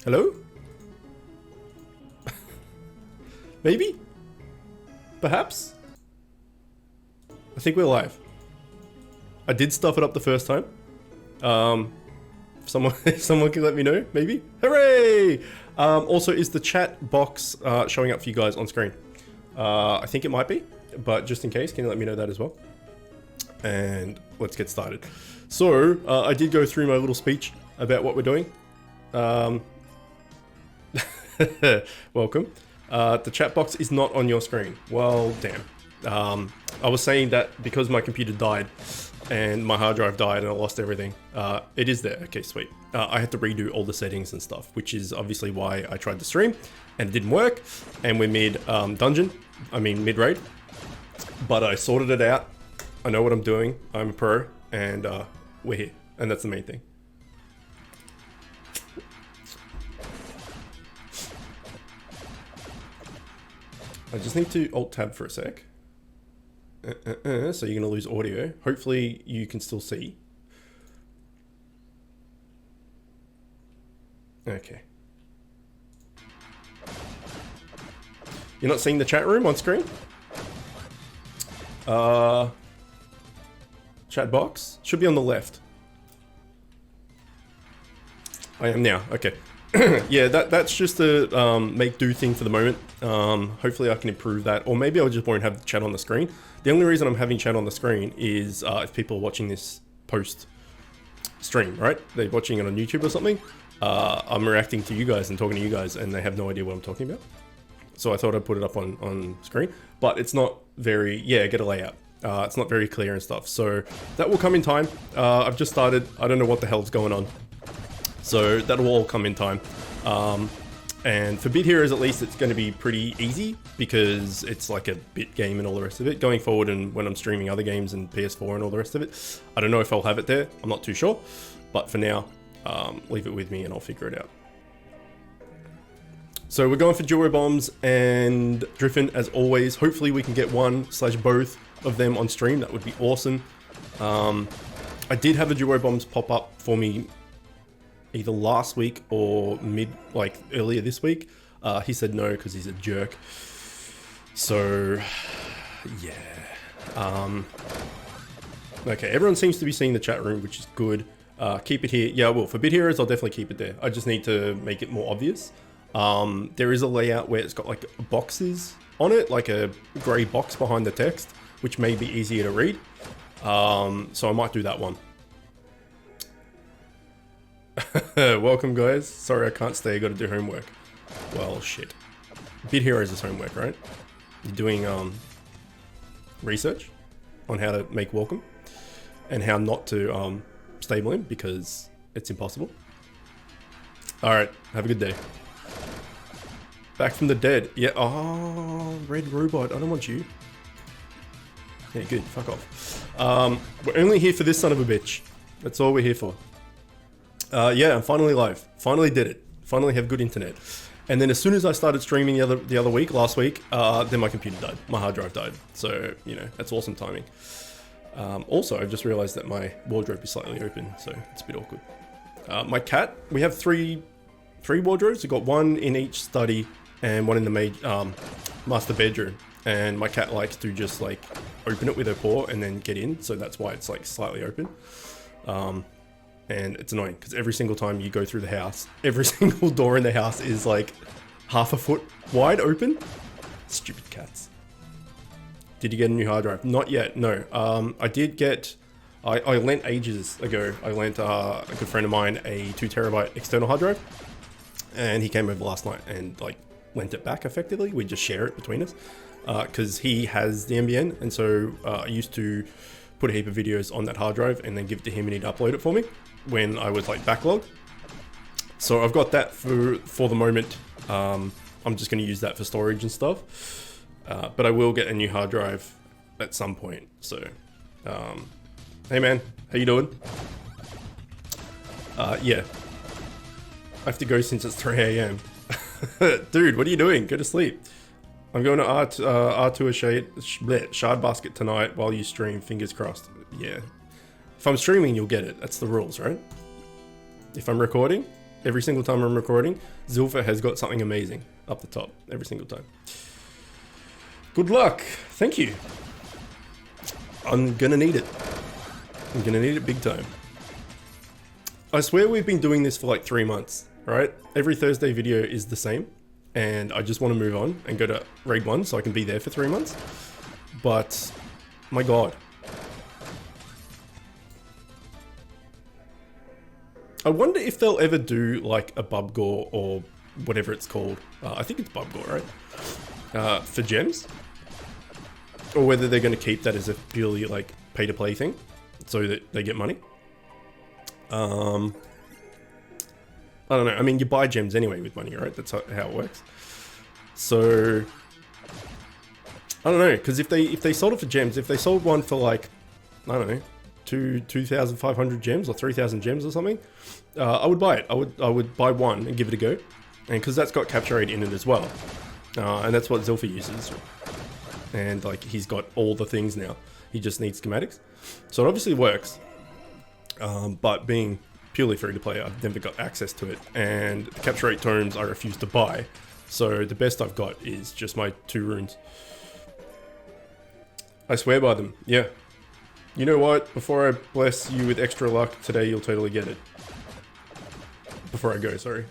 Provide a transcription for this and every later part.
Hello? Maybe? Perhaps? I think we're live. I did stuff it up the first time. If someone can let me know, maybe? Hooray! Also, is the chat box showing up for you guys on screen? I think it might be, but just in case, can you let me know that as well? And let's get started. So, I did go through my little speech about what we're doing. Welcome. The chat box is not on your screen. Well, damn. I was saying that because my computer died and my hard drive died and I lost everything. It is there. Okay, sweet. I had to redo all the settings and stuff, which is obviously why I tried to stream and it didn't work. And we're mid mid-raid. But I sorted it out. I know what I'm doing. I'm a pro and we're here. And that's the main thing. I just need to alt-tab for a sec. So you're going to lose audio. Hopefully you can still see. Okay. You're not seeing the chat room on screen? Chat box? Should be on the left. I am now. Okay. Yeah, that's just a make do thing for the moment. Hopefully I can improve that, or maybe I just won't have the chat on the screen. The only reason I'm having chat on the screen is if people are watching this post stream, right? They're watching it on YouTube or something. I'm reacting to you guys and talking to you guys, and they have no idea what I'm talking about. So I thought I'd put it up on screen, but it's not very, get a layout. It's not very clear and stuff. So that will come in time. I've just started. I don't know what the hell's going on. So that'll all come in time. And for bit heroes, at least, it's going to be pretty easy because it's like a bit game and all the rest of it. Going forward, and when I'm streaming other games and PS4 and all the rest of it, I don't know if I'll have it there. I'm not too sure. But for now, leave it with me and I'll figure it out. So we're going for Duobomz and Driffin as always. Hopefully we can get one/both of them on stream. That would be awesome. I did have a Duobomz pop up for me either last week or earlier this week. He said no because he's a jerk. So yeah. Okay, everyone seems to be seeing the chat room, which is good. Keep it here. Yeah, well, for bit heroes, I'll definitely keep it there. I just need to make it more obvious. There is a layout where it's got like boxes on it, like a grey box behind the text, which may be easier to read. So I might do that one. Welcome guys. Sorry I can't stay, gotta do homework. Well, shit. Bit Heroes is homework, right? You're doing research on how to make welcome and how not to stable him because it's impossible. Alright, have a good day. Back from the dead. Yeah, oh, red robot, I don't want you. Yeah, good, fuck off. We're only here for this son of a bitch. That's all we're here for. Yeah, I'm finally live. Finally did it. Finally have good internet. And then as soon as I started streaming the other week, last week, then my computer died. My hard drive died. So, you know, that's awesome timing. Also, I've just realized that my wardrobe is slightly open, so it's a bit awkward. My cat, we have three wardrobes. We've got one in each study and one in the master bedroom. And my cat likes to just like open it with her paw and then get in. So that's why it's like slightly open. And it's annoying because every single time you go through the house, every single door in the house is like half a foot wide open. Stupid cats. Did you get a new hard drive? Not yet, no. I did get, I lent ages ago, I lent a good friend of mine a 2 terabyte external hard drive. And he came over last night and like lent it back effectively. We just share it between us because he has the NBN. And so I used to put a heap of videos on that hard drive and then give it to him and he'd upload it for me when I was like backlogged. So I've got that for the moment. I'm just going to use that for storage and stuff. But I will get a new hard drive at some point. So, hey man, how you doing? Yeah. I have to go since it's 3 AM. Dude, what are you doing? Go to sleep. I'm going to R2 Shard Basket tonight while you stream, fingers crossed. Yeah. If I'm streaming, you'll get it. That's the rules, right? If I'm recording, Every single time I'm recording, Zilfa has got something amazing up the top. Every single time. Good luck. Thank you. I'm gonna need it. I'm gonna need it big time. I swear we've been doing this for like 3 months, right? Every Thursday video is the same, and I just want to move on and go to Raid 1 so I can be there for 3 months. But, my god. I wonder if they'll ever do like a Bubgore or whatever it's called. I think it's Bubgore, right? For gems? Or whether they're going to keep that as a purely like pay-to-play thing so that they get money. I don't know. I mean, you buy gems anyway with money, right? That's how it works. So I don't know, because if they sold it for gems, if they sold one for like, I don't know, 2,500 gems or 3,000 gems or something, I would buy it. I would buy one and give it a go, and because that's got capture rate in it as well, and that's what Zilfa uses. And like he's got all the things now. He just needs schematics, so it obviously works. But being purely free to play, I've never got access to it, and the capture rate tomes I refuse to buy. So the best I've got is just my 2 runes. I swear by them. Yeah. You know what? Before I bless you with extra luck today, you'll totally get it. Before I go, sorry.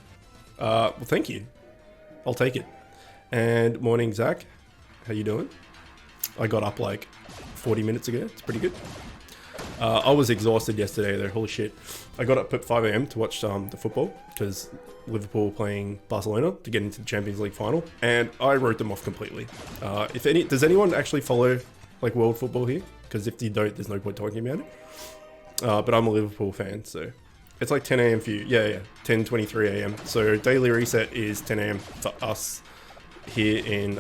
Well, thank you. I'll take it. And morning, Zach. How you doing? I got up like 40 minutes ago. It's pretty good. I was exhausted yesterday though, holy shit. I got up at 5 AM to watch the football because Liverpool were playing Barcelona to get into the Champions League final, and I wrote them off completely. Does anyone actually follow like world football here? Because if you don't, there's no point talking about it. But I'm a Liverpool fan, so it's like 10 AM for you. Yeah, 10:23 AM. So daily reset is 10 AM for us here in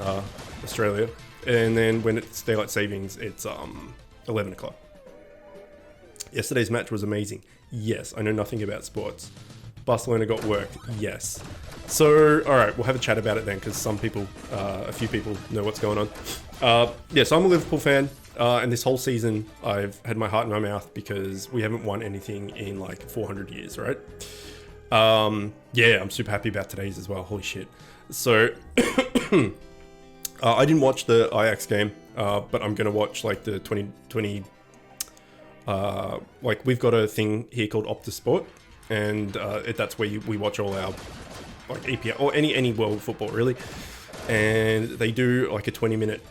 Australia, and then when it's daylight savings, it's 11 o'clock. Yesterday's match was amazing. Yes, I know nothing about sports. Barcelona got worked. Yes. So, alright, we'll have a chat about it then, because a few people know what's going on. Yeah, so I'm a Liverpool fan, and this whole season I've had my heart in my mouth because we haven't won anything in like 400 years, right? Yeah, I'm super happy about today's as well. Holy shit. So, I didn't watch the Ajax game, but I'm going to watch like the 2020... like we've got a thing here called Optus Sport, and that's where we watch all our like EPL or any world football really, and they do like a 20-minute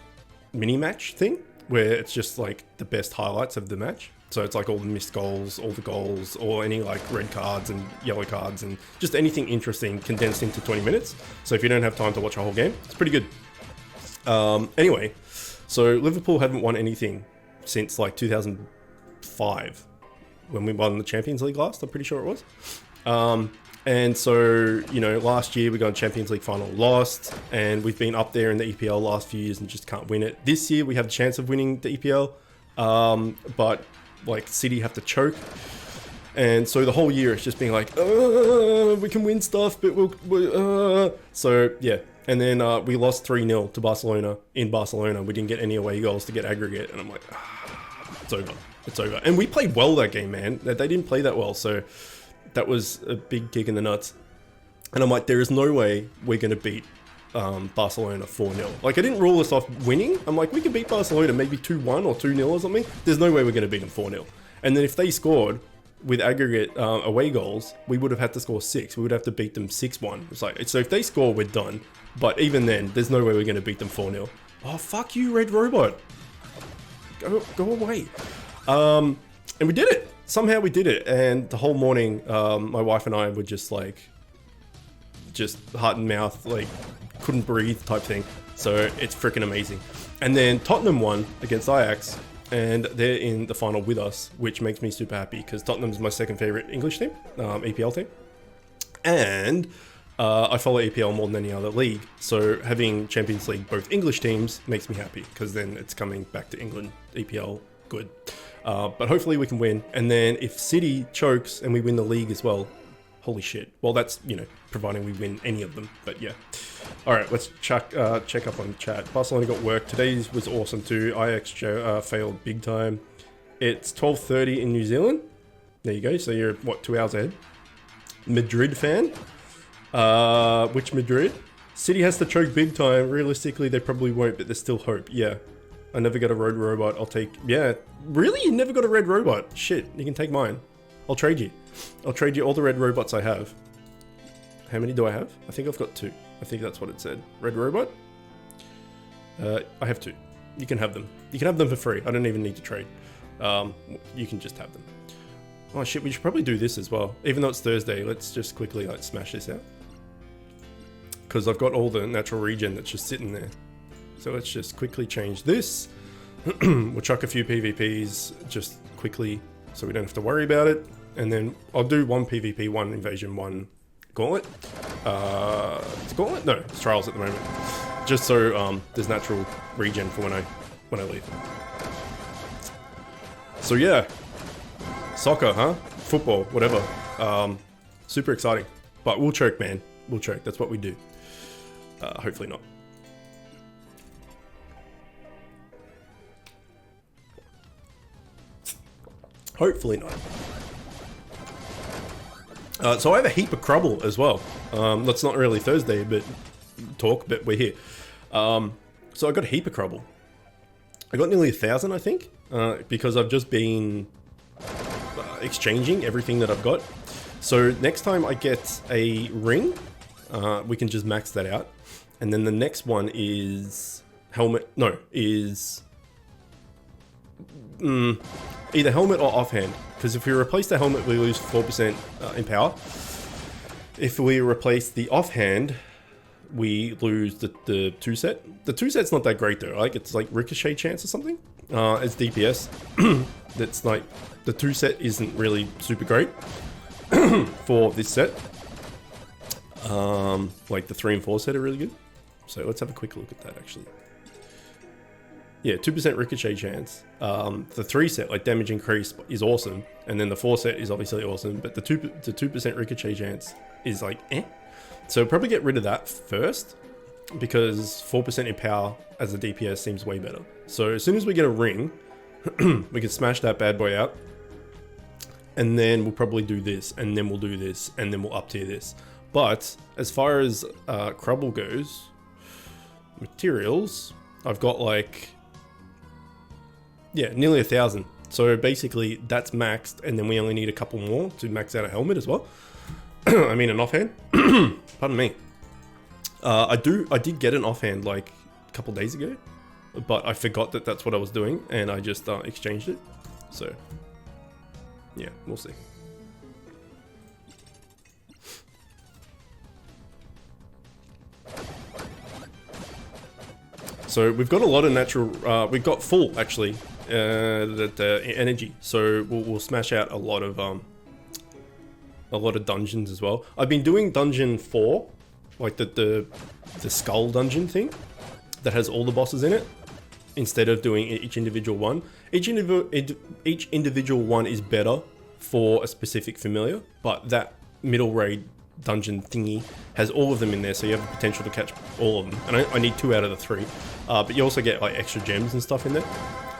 mini match thing where it's just like the best highlights of the match. So it's like all the missed goals, all the goals, or any like red cards and yellow cards, and just anything interesting condensed into 20 minutes. So if you don't have time to watch a whole game, it's pretty good. Anyway, so Liverpool haven't won anything since like 2005 when we won the Champions League last, I'm pretty sure it was. And so, you know, last year we got a Champions League final, lost, and we've been up there in the EPL last few years and just can't win it. This year we have a chance of winning the EPL, but like City have to choke. And so the whole year it's just being like, we can win stuff, but so yeah. And then we lost 3-0 to Barcelona in Barcelona. We didn't get any away goals to get aggregate, and I'm like, it's over. It's over. And we played well that game, man. They didn't play that well, so that was a big kick in the nuts. And I'm like, there is no way we're going to beat Barcelona 4-0. Like, I didn't rule us off winning. I'm like, we could beat Barcelona maybe 2-1 or 2-0 or something. There's no way we're going to beat them 4-0. And then if they scored with aggregate away goals, we would have had to score 6. We would have to beat them 6-1. It's like, so if they score, we're done. But even then, there's no way we're going to beat them 4-0. Oh, fuck you, Red Robot. Go away. And we did it. Somehow we did it. And the whole morning, my wife and I were just like, just heart and mouth, like couldn't breathe type thing. So it's freaking amazing. And then Tottenham won against Ajax, and they're in the final with us, which makes me super happy because Tottenham's my second favorite English team, EPL team. And I follow EPL more than any other league. So having Champions League, both English teams, makes me happy because then it's coming back to England, EPL, good. But hopefully we can win. And then if City chokes and we win the league as well, holy shit. Well, that's, you know, providing we win any of them. But yeah. All right, let's check up on chat. Barcelona got work. Today's was awesome too. Ajax failed big time. It's 12:30 in New Zealand. There you go. So you're, what, 2 hours ahead? Madrid fan. Which Madrid? City has to choke big time. Realistically, they probably won't, but there's still hope. Yeah. I never got a road robot. I'll take... Yeah. Really? You never got a red robot? Shit. You can take mine. I'll trade you. I'll trade you all the red robots I have. How many do I have? I think I've got 2. I think that's what it said. Red robot? I have 2. You can have them. You can have them for free. I don't even need to trade. You can just have them. Oh shit, we should probably do this as well. Even though it's Thursday, let's just quickly like smash this out. Because I've got all the natural regen that's just sitting there. So let's just quickly change this. We'll chuck a few PvPs just quickly so we don't have to worry about it. And then I'll do 1 PvP, 1 invasion, 1 gauntlet. It's gauntlet? No, it's trials at the moment. Just so there's natural regen for when I leave. So yeah. Soccer, huh? Football, whatever. Super exciting. But we'll choke, man. We'll choke. That's what we do. Hopefully not. Hopefully not. So I have a heap of crubble as well. That's not really Thursday, but we're here. So I got a heap of crubble. I got nearly 1,000, I think, because I've just been exchanging everything that I've got. So next time I get a ring, we can just max that out. And then the next one is helmet. No, is either helmet or offhand. Because if we replace the helmet, we lose 4% in power. If we replace the offhand, we lose the 2 set. The 2 set's not that great though. Like it's like ricochet chance or something. It's DPS. That's like the 2 set isn't really super great for this set. Like the 3 and 4 set are really good. So let's have a quick look at that actually. Yeah, 2% ricochet chance. The 3 set, like damage increase, is awesome, and then the 4 set is obviously awesome. But the 2% ricochet chance is like eh. So probably get rid of that first, because 4% in power as a DPS seems way better. So as soon as we get a ring, we can smash that bad boy out, and then we'll probably do this, and then we'll do this, and then we'll up tier this. But as far as crubble goes, materials, I've got like, yeah, nearly 1,000. So basically that's maxed, and then we only need a couple more to max out a helmet as well. I mean an offhand. Pardon me. I did get an offhand like a couple days ago, but I forgot that that's what I was doing, and I just exchanged it. So yeah, we'll see. So we've got a lot of natural, we've got full actually, energy. So we'll smash out a lot of dungeons as well. I've been doing dungeon 4, like the skull dungeon thing that has all the bosses in it, instead of doing each individual one. Each individual one is better for a specific familiar, but that middle raid dungeon thingy has all of them in there, so you have the potential to catch all of them. And I need 2 out of the 3, but you also get like extra gems and stuff in there.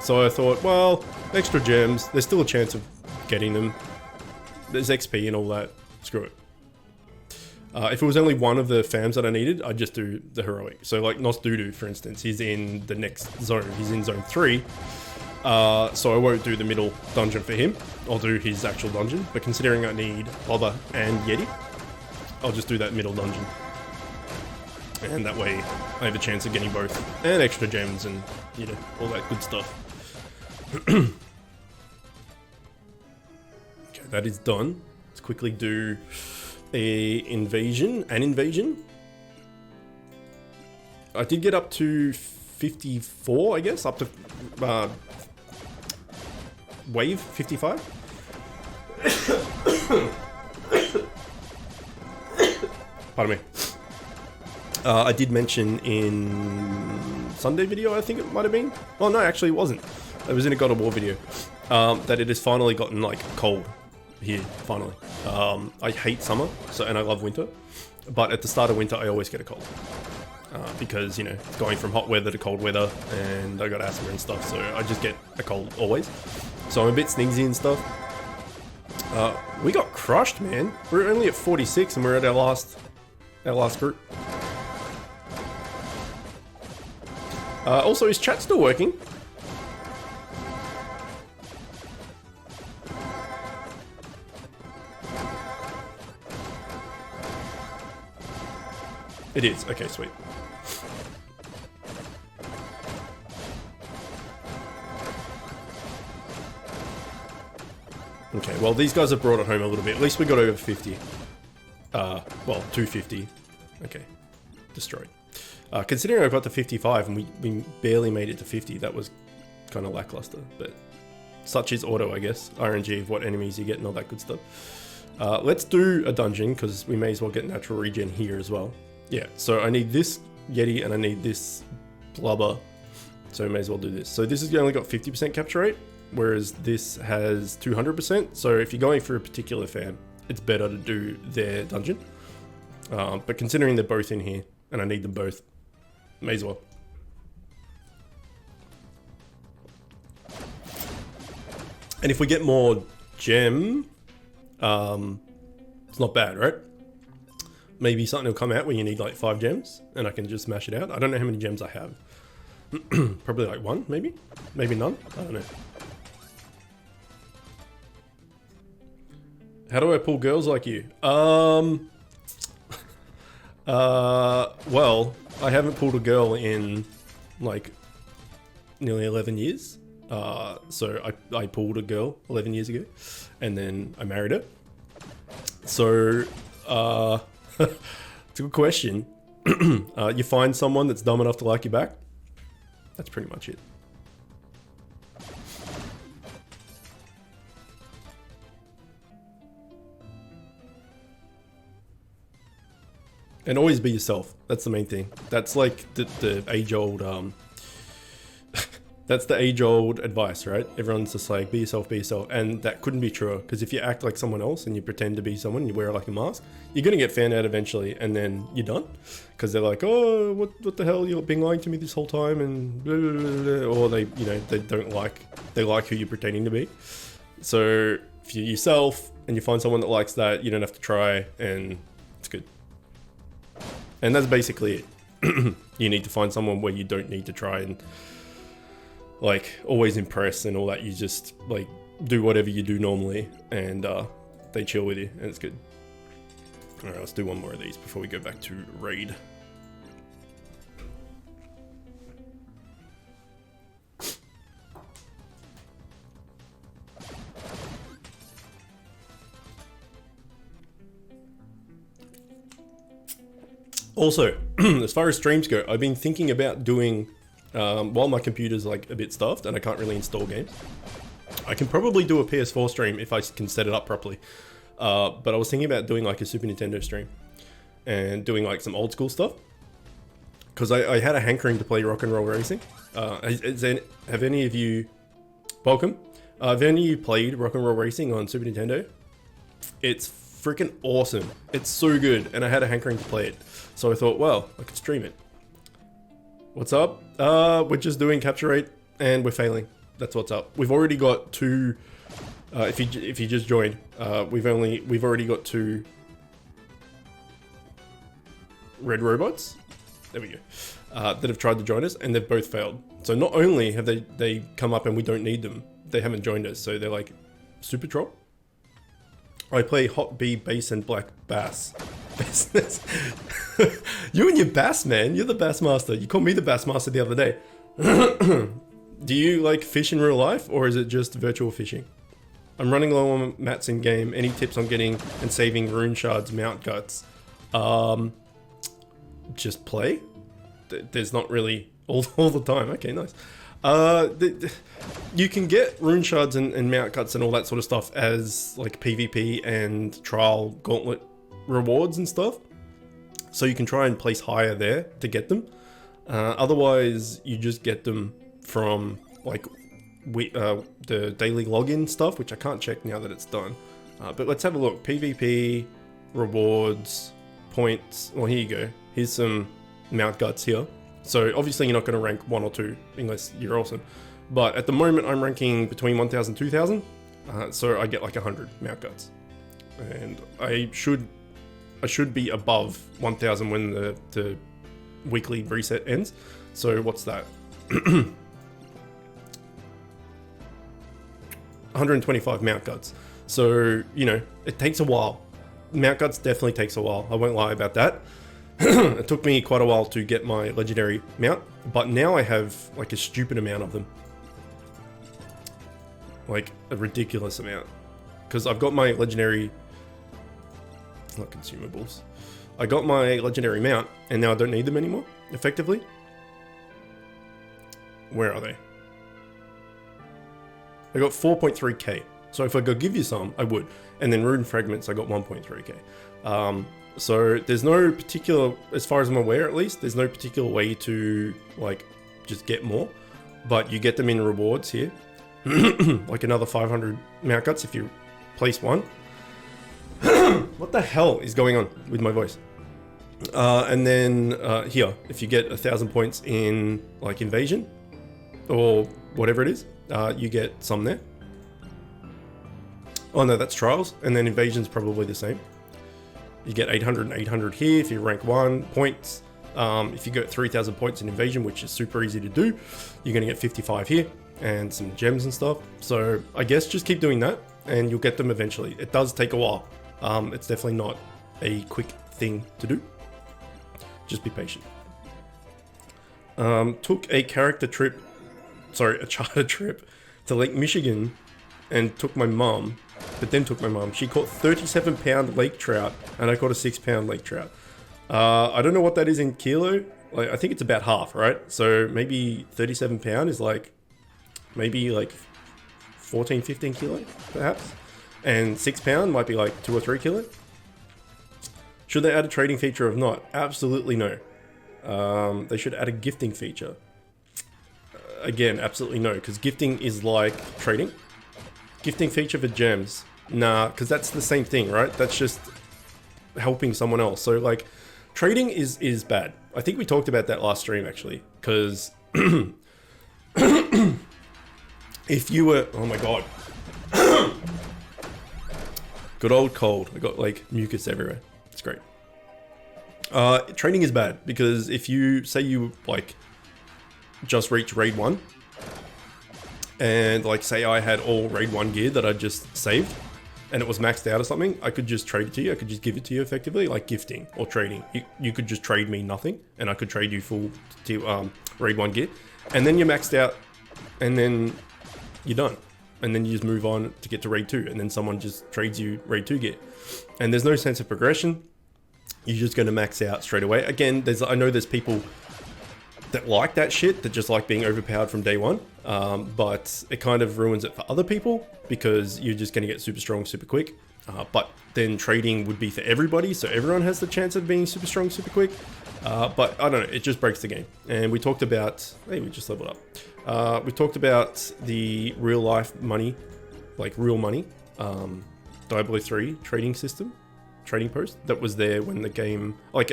So I thought, well, extra gems, there's still a chance of getting them. There's XP and all that. Screw it. If it was only one of the fams that I needed, I'd just do the heroic. So like Nosdudu, for instance, he's in the next zone. He's in zone 3. So I won't do the middle dungeon for him. I'll do his actual dungeon. But considering I need Bobber and Yeti, I'll just do that middle dungeon. And that way I have a chance of getting both. And extra gems and, you know, all that good stuff. Okay, that is done. Let's quickly do an invasion. I did get up to 54, I guess. Up to wave 55. Pardon me. I did mention in Sunday video, I think it might have been. Oh no, actually it wasn't. It was in a God of War video. That it has finally gotten like cold here, finally. I hate summer, and I love winter. But at the start of winter, I always get a cold. Because, you know, going from hot weather to cold weather, and I got asthma and stuff, so I just get a cold always. So I'm a bit sneezy and stuff. We got crushed, man. We're only at 46 and we're at our last group. Also, is chat still working? It is. Okay, sweet. Okay, well, these guys have brought it home a little bit. At least we got over 50. Well, 250. Okay, destroyed. Considering I got to 55 and we barely made it to 50, that was kind of lackluster. But such is auto, I guess. RNG of what enemies you get and all that good stuff. Let's do a dungeon, because we may as well get natural regen here as well. Yeah, so I need this Yeti and I need this Blubber. So I may as well do this. So this has only got 50% capture rate, whereas this has 200%. So if you're going for a particular fan, it's better to do their dungeon. But considering they're both in here, and I need them both, may as well. And if we get more gem, it's not bad, right? Maybe something will come out where you need like 5 gems, and I can just smash it out. I don't know how many gems I have. Probably like 1, maybe? Maybe none? I don't know. How do I pull girls like you? Well, I haven't pulled a girl in like nearly 11 years. So I pulled a girl 11 years ago, and then I married her. So, it's a good question. You find someone that's dumb enough to like you back. That's pretty much it. And always be yourself. That's the main thing. That's like the age-old, that's the age-old advice, right? Everyone's just like, be yourself, be yourself. And that couldn't be true, because if you act like someone else and you pretend to be someone, you wear like a mask, you're gonna get found out eventually, and then you're done. Because they're like, oh, what the hell, you've been lying to me this whole time, and blah, blah, blah, blah. Or they, you know, they like who you're pretending to be. So if you're yourself and you find someone that likes that, you don't have to try, and it's good. And that's basically it. You need to find someone where you don't need to try and like always impress and all that. You just like do whatever you do normally, and they chill with you, and it's good. All right, let's do one more of these before we go back to raid. Also, as far as streams go, I've been thinking about doing, while my computer's like a bit stuffed and I can't really install games, I can probably do a PS4 stream if I can set it up properly. But I was thinking about doing like a Super Nintendo stream and doing like some old school stuff. Because I had a hankering to play Rock and Roll Racing. Have any of you, welcome, have any of you played Rock and Roll Racing on Super Nintendo? It's freaking awesome. It's so good, and I had a hankering to play it. So I thought, well, I could stream it. What's up? We're just doing capture rate, and we're failing. That's what's up. We've already got 2. If you just joined, we've already got 2 red robots. There we go. That have tried to join us, and they've both failed. So not only have they come up and we don't need them, they haven't joined us. So they're like super troll. I play Hot B, Bass, and Black Bass. You and your bass, man. You're the bass master. You called me the bass master the other day. Do you like fish in real life, or is it just virtual fishing? I'm running low on mats in game. Any tips on getting and saving rune shards, mount guts? Just play. There's not really all the time. Okay, nice. You can get rune shards and mount guts and all that sort of stuff as like PvP and trial gauntlet rewards and stuff. So you can try and place higher there to get them. Otherwise, you just get them from like the daily login stuff, which I can't check now that it's done. But let's have a look. PvP, rewards, points. Well, here you go. Here's some mount guts here. So obviously you're not going to rank 1 or 2 unless you're awesome. But at the moment I'm ranking between 1,000 and 2,000. So I get like 100 mount guts, and I should be above 1,000 when the weekly reset ends. So what's that? 125 mount guts. So, you know, it takes a while. Mount guts definitely takes a while. I won't lie about that. It took me quite a while to get my legendary mount, but now I have like a stupid amount of them. Like a ridiculous amount. Because I've got my legendary, it's not consumables. I got my legendary mount and now I don't need them anymore, effectively. Where are they? I got 4.3k. So if I could give you some, I would. And then rune fragments, I got 1.3k. So there's no particular, as far as I'm aware at least, there's no particular way to like just get more. But you get them in rewards here. Like another 500 mount guts if you place one. What the hell is going on with my voice? And then here, if you get 1,000 points in like invasion or whatever it is, you get some there. Oh no, that's trials, and then invasion's probably the same. You get 800 and 800 here if you rank 1 points. If you get 3,000 points in invasion, which is super easy to do, you're gonna get 55 here and some gems and stuff. So I guess just keep doing that and you'll get them eventually. It does take a while. It's definitely not a quick thing to do. Just be patient. Took a charter trip to Lake Michigan and took my mum, but then took my mum. She caught 37-pound lake trout and I caught a 6-pound lake trout. I don't know what that is in kilo. Like, I think it's about half, right? So maybe 37 pound is like, maybe like 14, 15 kilo, perhaps. And 6 pound might be like 2 or 3 kilo. Should they add a trading feature or not? Absolutely no. They should add a gifting feature. Again, absolutely no, because gifting is like trading. Gifting feature for gems. Nah, because that's the same thing, right? That's just helping someone else. So like, trading is bad. I think we talked about that last stream actually, because if you were, oh my god, good old cold. I got like mucus everywhere. It's great. Trading is bad because if you say you like just reach raid 1 and like say I had all raid 1 gear that I just saved and it was maxed out or something, I could just trade it to you. I could just give it to you effectively, like gifting or trading. You could just trade me nothing and I could trade you full to raid 1 gear, and then you're maxed out and then you're done. And then you just move on to get to raid 2 and then someone just trades you raid 2 gear. And there's no sense of progression. You're just going to max out straight away. Again, I know there's people that like that shit, that just like being overpowered from day one. But it kind of ruins it for other people because you're just going to get super strong super quick. But then trading would be for everybody, so everyone has the chance of being super strong super quick. But I don't know, it just breaks the game. And we talked about, hey, we just leveled up. We talked about the real life money, like real money, Diablo 3 trading system, trading post that was there when the game, like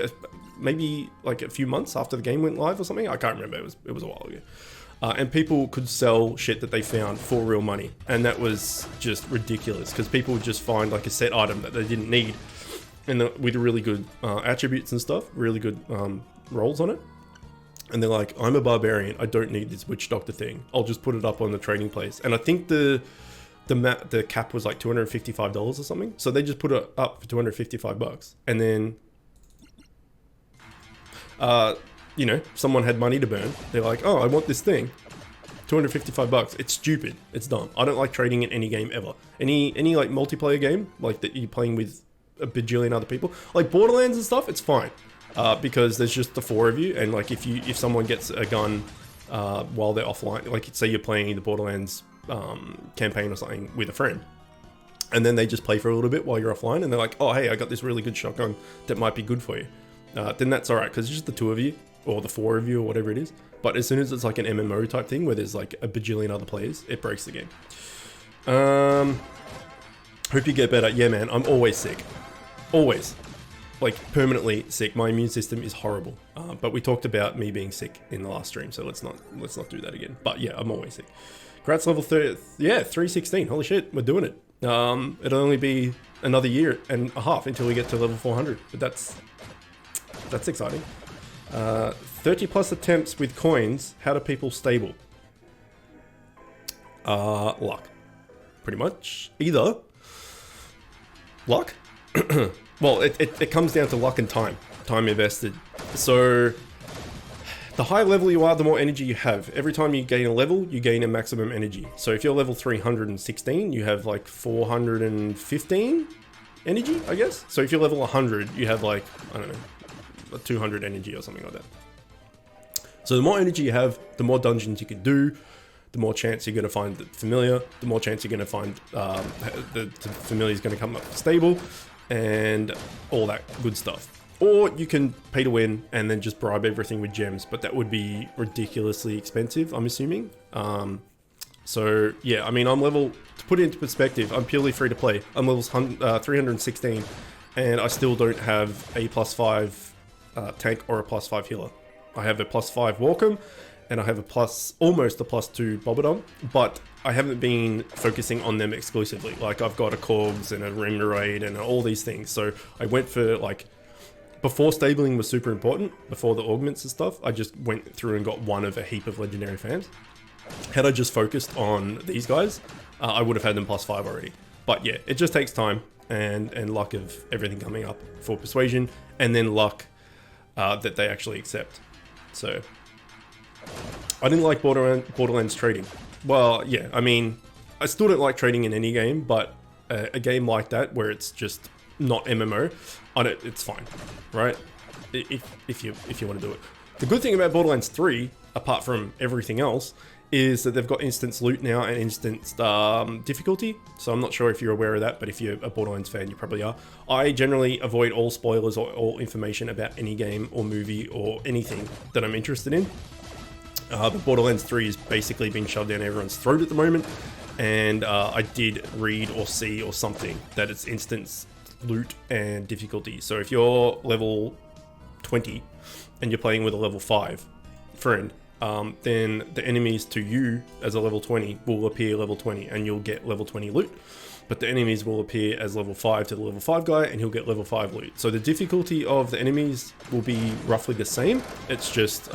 maybe like a few months after the game went live or something. I can't remember, it was a while ago. And people could sell shit that they found for real money. And that was just ridiculous because people would just find like a set item that they didn't need and with really good attributes and stuff, really good rolls on it. And they're like, I'm a barbarian, I don't need this witch doctor thing. I'll just put it up on the trading place. And I think the cap was like $255 or something. So they just put it up for 255 bucks. And then, you know, someone had money to burn. They're like, oh, I want this thing. 255 bucks. It's stupid. It's dumb. I don't like trading in any game ever. Any like multiplayer game, like that you're playing with a bajillion other people. Like Borderlands and stuff, it's fine. Because there's just the 4 of you. And like if someone gets a gun while they're offline, like say you're playing the Borderlands campaign or something with a friend, and then they just play for a little bit while you're offline and they're like, oh hey, I got this really good shotgun that might be good for you, then that's all right because it's just the 2 of you or the 4 of you or whatever it is. But as soon as it's like an MMO type thing where there's like a bajillion other players, it breaks the game. Hope you get better. Yeah man, I'm always sick, always, like permanently sick. My immune system is horrible, but we talked about me being sick in the last stream, so let's not do that again. But yeah, I'm always sick. Congrats, level 30. Yeah, 316. Holy shit, we're doing it. It'll only be another year and a half until we get to level 400, but that's exciting. 30 plus attempts with coins. How do people stable? Luck. Pretty much. Either luck. Well, it comes down to luck and time. Time invested. So the higher level you are, the more energy you have. Every time you gain a level, you gain a maximum energy. So if you're level 316, you have like 415 energy, I guess. So if you're level 100, you have like, I don't know, 200 energy or something like that. So the more energy you have, the more dungeons you can do, the more chance you're going to find the familiar, the more chance you're going to find the familiar is going to come up stable, and all that good stuff. Or you can pay to win and then just bribe everything with gems, but that would be ridiculously expensive, I'm assuming. So yeah, I mean, to put it into perspective, I'm purely free to play. I'm level 316, and I still don't have a +5 tank or a +5 healer. I have a +5 Welcome, and I have almost a +2 Bobodom, but I haven't been focusing on them exclusively. Like, I've got a Cogs and a Remunerate and all these things. So I went for, like, before stabling was super important, before the augments and stuff, I just went through and got one of a heap of legendary fans. Had I just focused on these guys, I would have had them +5 already. But yeah, it just takes time and luck of everything coming up for persuasion, and then luck that they actually accept. So I didn't like Borderlands trading. Well, yeah, I mean, I still don't like trading in any game, but a game like that where it's just not MMO, it's fine, right? If you want to do it. The good thing about Borderlands 3, apart from everything else, is that they've got instance loot now and instance difficulty. So I'm not sure if you're aware of that, but if you're a Borderlands fan, you probably are. I generally avoid all spoilers or all information about any game or movie or anything that I'm interested in. But Borderlands 3 is basically being shoved down everyone's throat at the moment, and I did read or see or something that it's instance loot and difficulty. So if you're level 20 and you're playing with a level 5 friend, then the enemies to you as a level 20 will appear level 20 and you'll get level 20 loot, but the enemies will appear as level 5 to the level 5 guy and he'll get level 5 loot. So the difficulty of the enemies will be roughly the same. It's just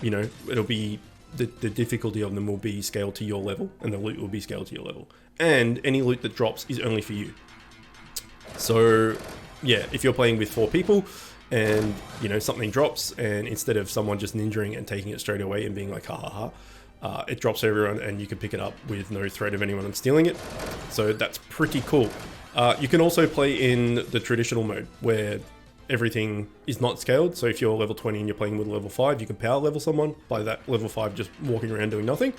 you know, it'll be the difficulty of them will be scaled to your level, and the loot will be scaled to your level, and any loot that drops is only for you. So yeah, if you're playing with 4 people and, you know, something drops, and instead of someone just ninjaing and taking it straight away and being like ha ha ha, it drops everyone and you can pick it up with no threat of anyone stealing it. So that's pretty cool. You can also play in the traditional mode where everything is not scaled. So if you're level 20 and you're playing with level 5, you can power level someone by that level 5 just walking around doing nothing.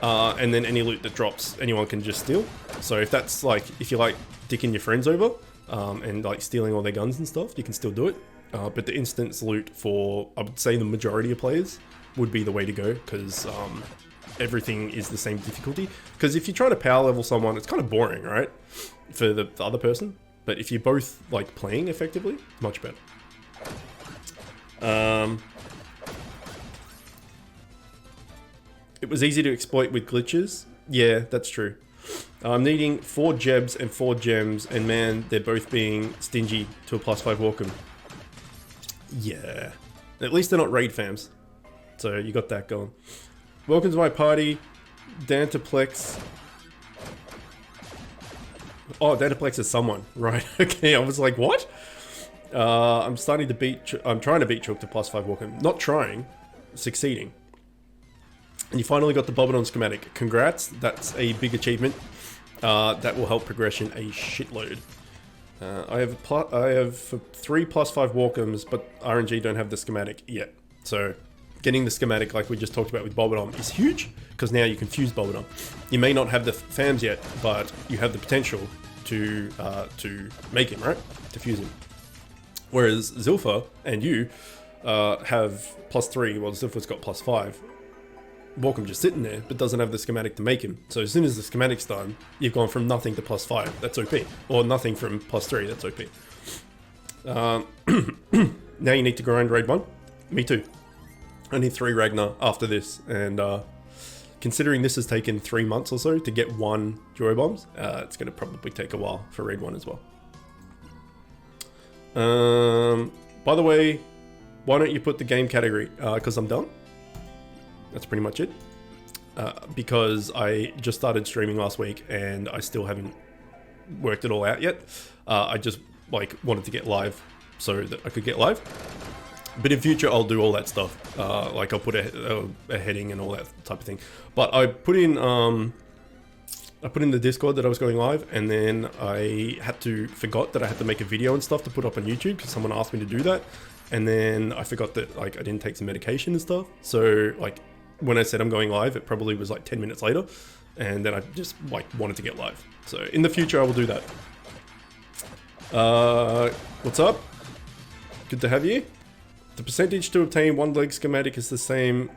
And then any loot that drops, anyone can just steal. So if that's like, if you like dicking your friends over and like stealing all their guns and stuff, you can still do it. But the instance loot for, I would say, the majority of players would be the way to go, because everything is the same difficulty. Because if you try to power level someone, it's kind of boring, right? For the other person. But if you're both like playing effectively, much better. It was easy to exploit with glitches. Yeah, that's true. I'm needing 4 jebs and 4 gems, and man, they're both being stingy to a +5 welcome. Yeah, at least they're not raid fams. So you got that going. Welcome to my party, Dantaplex. Oh, Dantaplex is someone, right? Okay, I was like, what? I'm trying to beat Chook to +5 welcome. Not trying, succeeding. And you finally got the Bobodom schematic. Congrats, that's a big achievement. That will help progression a shitload. I have 3 +5 Walkums, but RNG don't have the schematic yet. So getting the schematic like we just talked about with Bobodom is huge, because now you can fuse Bobodom. You may not have the fams yet, but you have the potential to make him, right? To fuse him. Whereas Zilpha and you have +3, well, Zilpha's got +5. Walkum just sitting there, but doesn't have the schematic to make him. So as soon as the schematic's done, you've gone from nothing to +5. That's OP. Or nothing from +3. That's OP. Now you need to grind raid 1. Me too. I need 3 Ragnar after this, and considering this has taken 3 months or so to get 1 Duobomz, it's going to probably take a while for Raid 1 as well. By the way, why don't you put the game category? Because I'm done. That's pretty much it. Because I just started streaming last week and I still haven't worked it all out yet. I just like wanted to get live so that I could get live. But in future, I'll do all that stuff. Like I'll put a heading and all that type of thing. But I put in the Discord that I was going live, and then I forgot that I had to make a video and stuff to put up on YouTube because someone asked me to do that. And then I forgot that like I didn't take some medication and stuff. So like when I said I'm going live, it probably was like 10 minutes later. And then I just like wanted to get live. So in the future, I will do that. What's up? Good to have you. The percentage to obtain 1 leg schematic is the same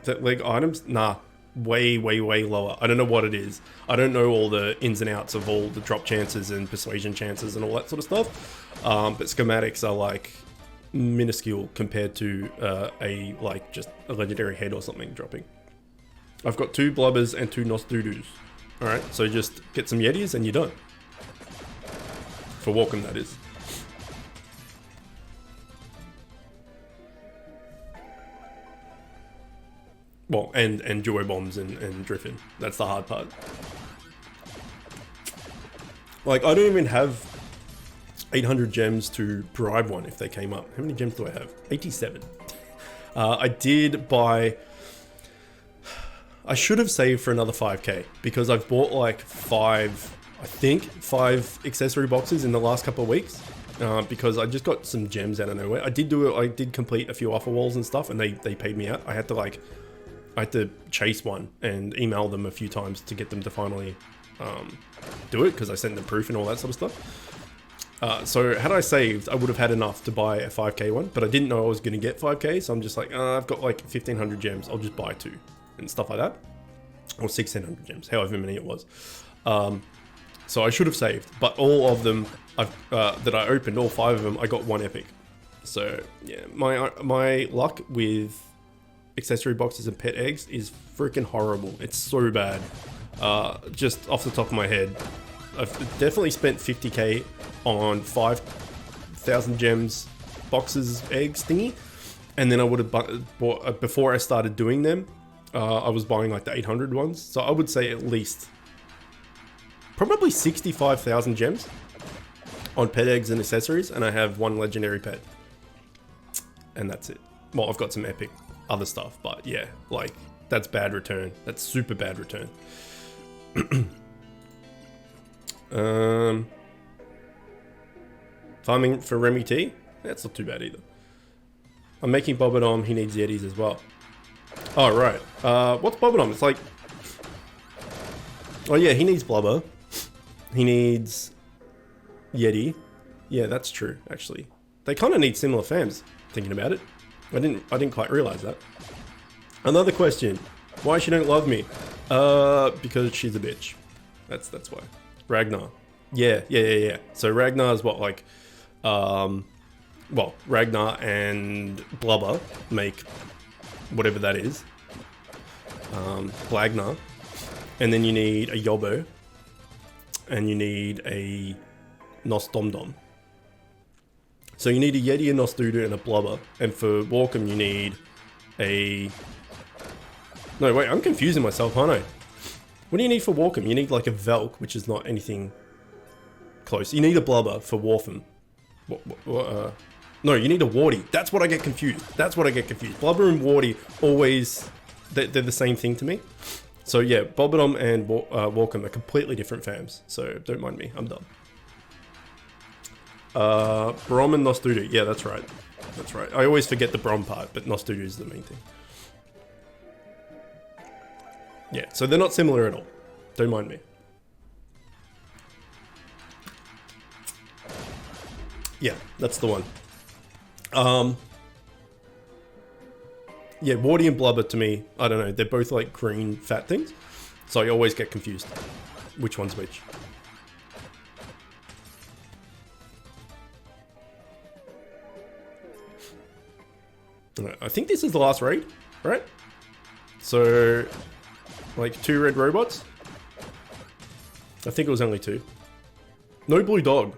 that leg items? Nah, way lower. I don't know what it is. I don't know all the ins and outs of all the drop chances and persuasion chances and all that sort of stuff. But schematics are like minuscule compared to just a legendary head or something dropping. I've got 2 blubbers and 2 Nosdudus. Alright, so just get some Yetis and you're done. For Walkham, that is. Well, and Duobomz and Driffin. That's the hard part. Like, I don't even have 800 gems to bribe one if they came up. How many gems do I have? 87. I did buy... I should have saved for another 5k because I've bought like 5 accessory boxes in the last couple of weeks. Because I just got some gems out of nowhere. I did complete a few offer walls and stuff and they paid me out. I had to chase one and email them a few times to get them to finally do it because I sent them proof and all that sort of stuff. So had I saved, I would have had enough to buy a 5k one, but I didn't know I was going to get 5k, so I'm just like, I've got like 1500 gems, I'll just buy 2 and stuff like that. Or 1600 gems, however many it was. So I should have saved, but all of them that I opened, all 5 of them, I got 1 epic. So yeah, my luck with accessory boxes and pet eggs is freaking horrible. It's so bad. Just off the top of my head, I've definitely spent 50k on 5,000 gems boxes eggs thingy, and then I would have bought before I started doing them. I was buying like the 800 ones, so I would say at least probably 65,000 gems on pet eggs and accessories, and I have 1 legendary pet, and that's it. Well, I've got some epic other stuff, but yeah, like that's bad return. That's super bad return. Farming for Remy T? That's not too bad either. I'm making Bobodom, he needs Yetis as well. Oh, right. What's Bobodom? It's like... Oh yeah, he needs Blubber. He needs Yeti. Yeah, that's true, actually. They kind of need similar fams, thinking about it. I didn't quite realize that. Another question. Why she don't love me? Because she's a bitch. That's why. Ragnar. Yeah. So Ragnar is what, like, well, Ragnar and Blubber make whatever that is. Blagnar. And then you need a Yobo. And you need a Nosdomdom. So you need a Yeti, a Nosdudu, and a Blubber. And for Walkham, you need a... No, wait, I'm confusing myself, aren't I? What do you need for Walkham? You need like a Velk, which is not anything close. You need a Blubber for Walkham. No, you need a Warty. That's what I get confused. Blubber and Warty always... They're the same thing to me. So yeah, Bobodom and Walkham are completely different fams. So don't mind me, I'm done. Brom and Nosdudu. Yeah, that's right. I always forget the Brom part, but Nosdudu is the main thing. Yeah, so they're not similar at all. Don't mind me. Yeah, that's the one. Yeah, Warty and Blubber to me, I don't know, they're both like green fat things. So I always get confused. Which one's which? I think this is the last raid, right? So Like 2 red robots? I think it was only 2. No blue dog.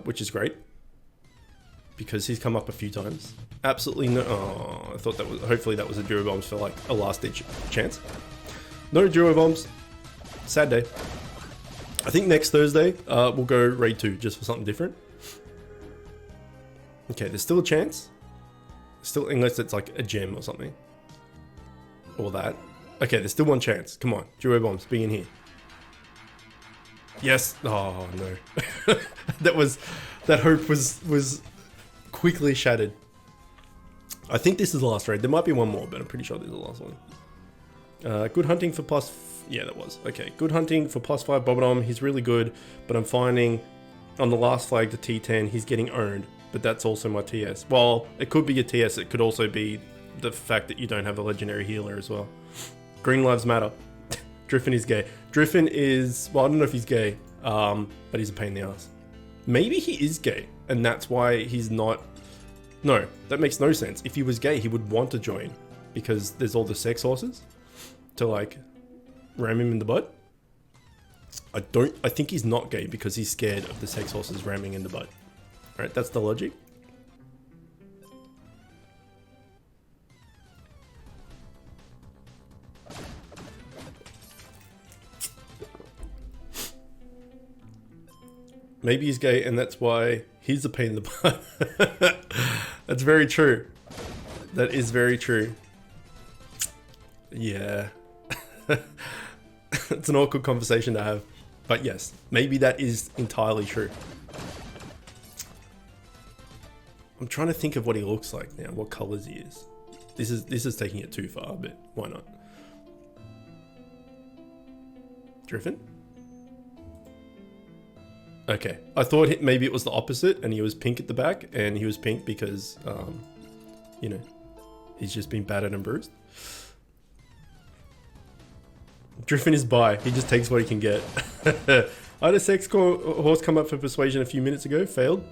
Which is great. Because he's come up a few times. Absolutely no... Oh, I thought that was... Hopefully that was a Duobomz for like a last ditch chance. No Duobomz. Sad day. I think next Thursday we'll go raid 2 just for something different. Okay, there's still a chance. Still, unless it's like a gem or something. Or that. Okay, there's still one chance. Come on, Duobomz, be in here. Yes. Oh no. That hope was quickly shattered. I think this is the last raid. There might be one more, but I'm pretty sure this is the last one. Good hunting for plus... Yeah, that was. Okay, good hunting for +5 Bobodom. He's really good, but I'm finding on the last flag, the T10, he's getting owned. But that's also my TS. Well, it could be a TS. It could also be the fact that you don't have a legendary healer as well. Green lives matter. Driffin is gay. Driffin is... Well, I don't know if he's gay, but he's a pain in the ass. Maybe he is gay, and that's why he's not... No, that makes no sense. If he was gay, he would want to join, because there's all the sex horses to, like, ram him in the butt. I think he's not gay because he's scared of the sex horses ramming in the butt. Alright, that's the logic. Maybe he's gay and that's why he's a pain in the butt. That's very true. That is very true. Yeah. It's an awkward conversation to have. But yes, maybe that is entirely true. I'm trying to think of what he looks like now, what colors he is. This is taking it too far, but why not? Driffin? Okay, I thought maybe it was the opposite and he was pink at the back, and he was pink because, you know, he's just been battered and bruised. Driffin is bi, he just takes what he can get. I had a sex horse come up for persuasion a few minutes ago, failed.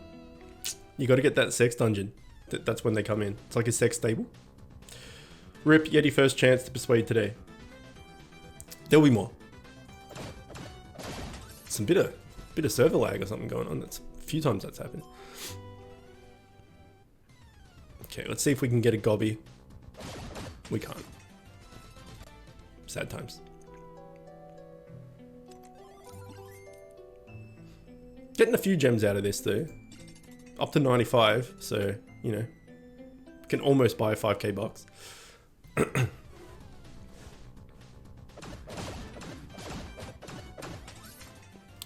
You gotta get that sex dungeon. That's when they come in. It's like a sex stable. Rip, Yeti first chance to persuade today. There'll be more. Some bit of server lag or something going on. That's a few times that's happened. Okay, let's see if we can get a gobby. We can't. Sad times. Getting a few gems out of this though. Up to 95, so, you know, can almost buy a 5k box.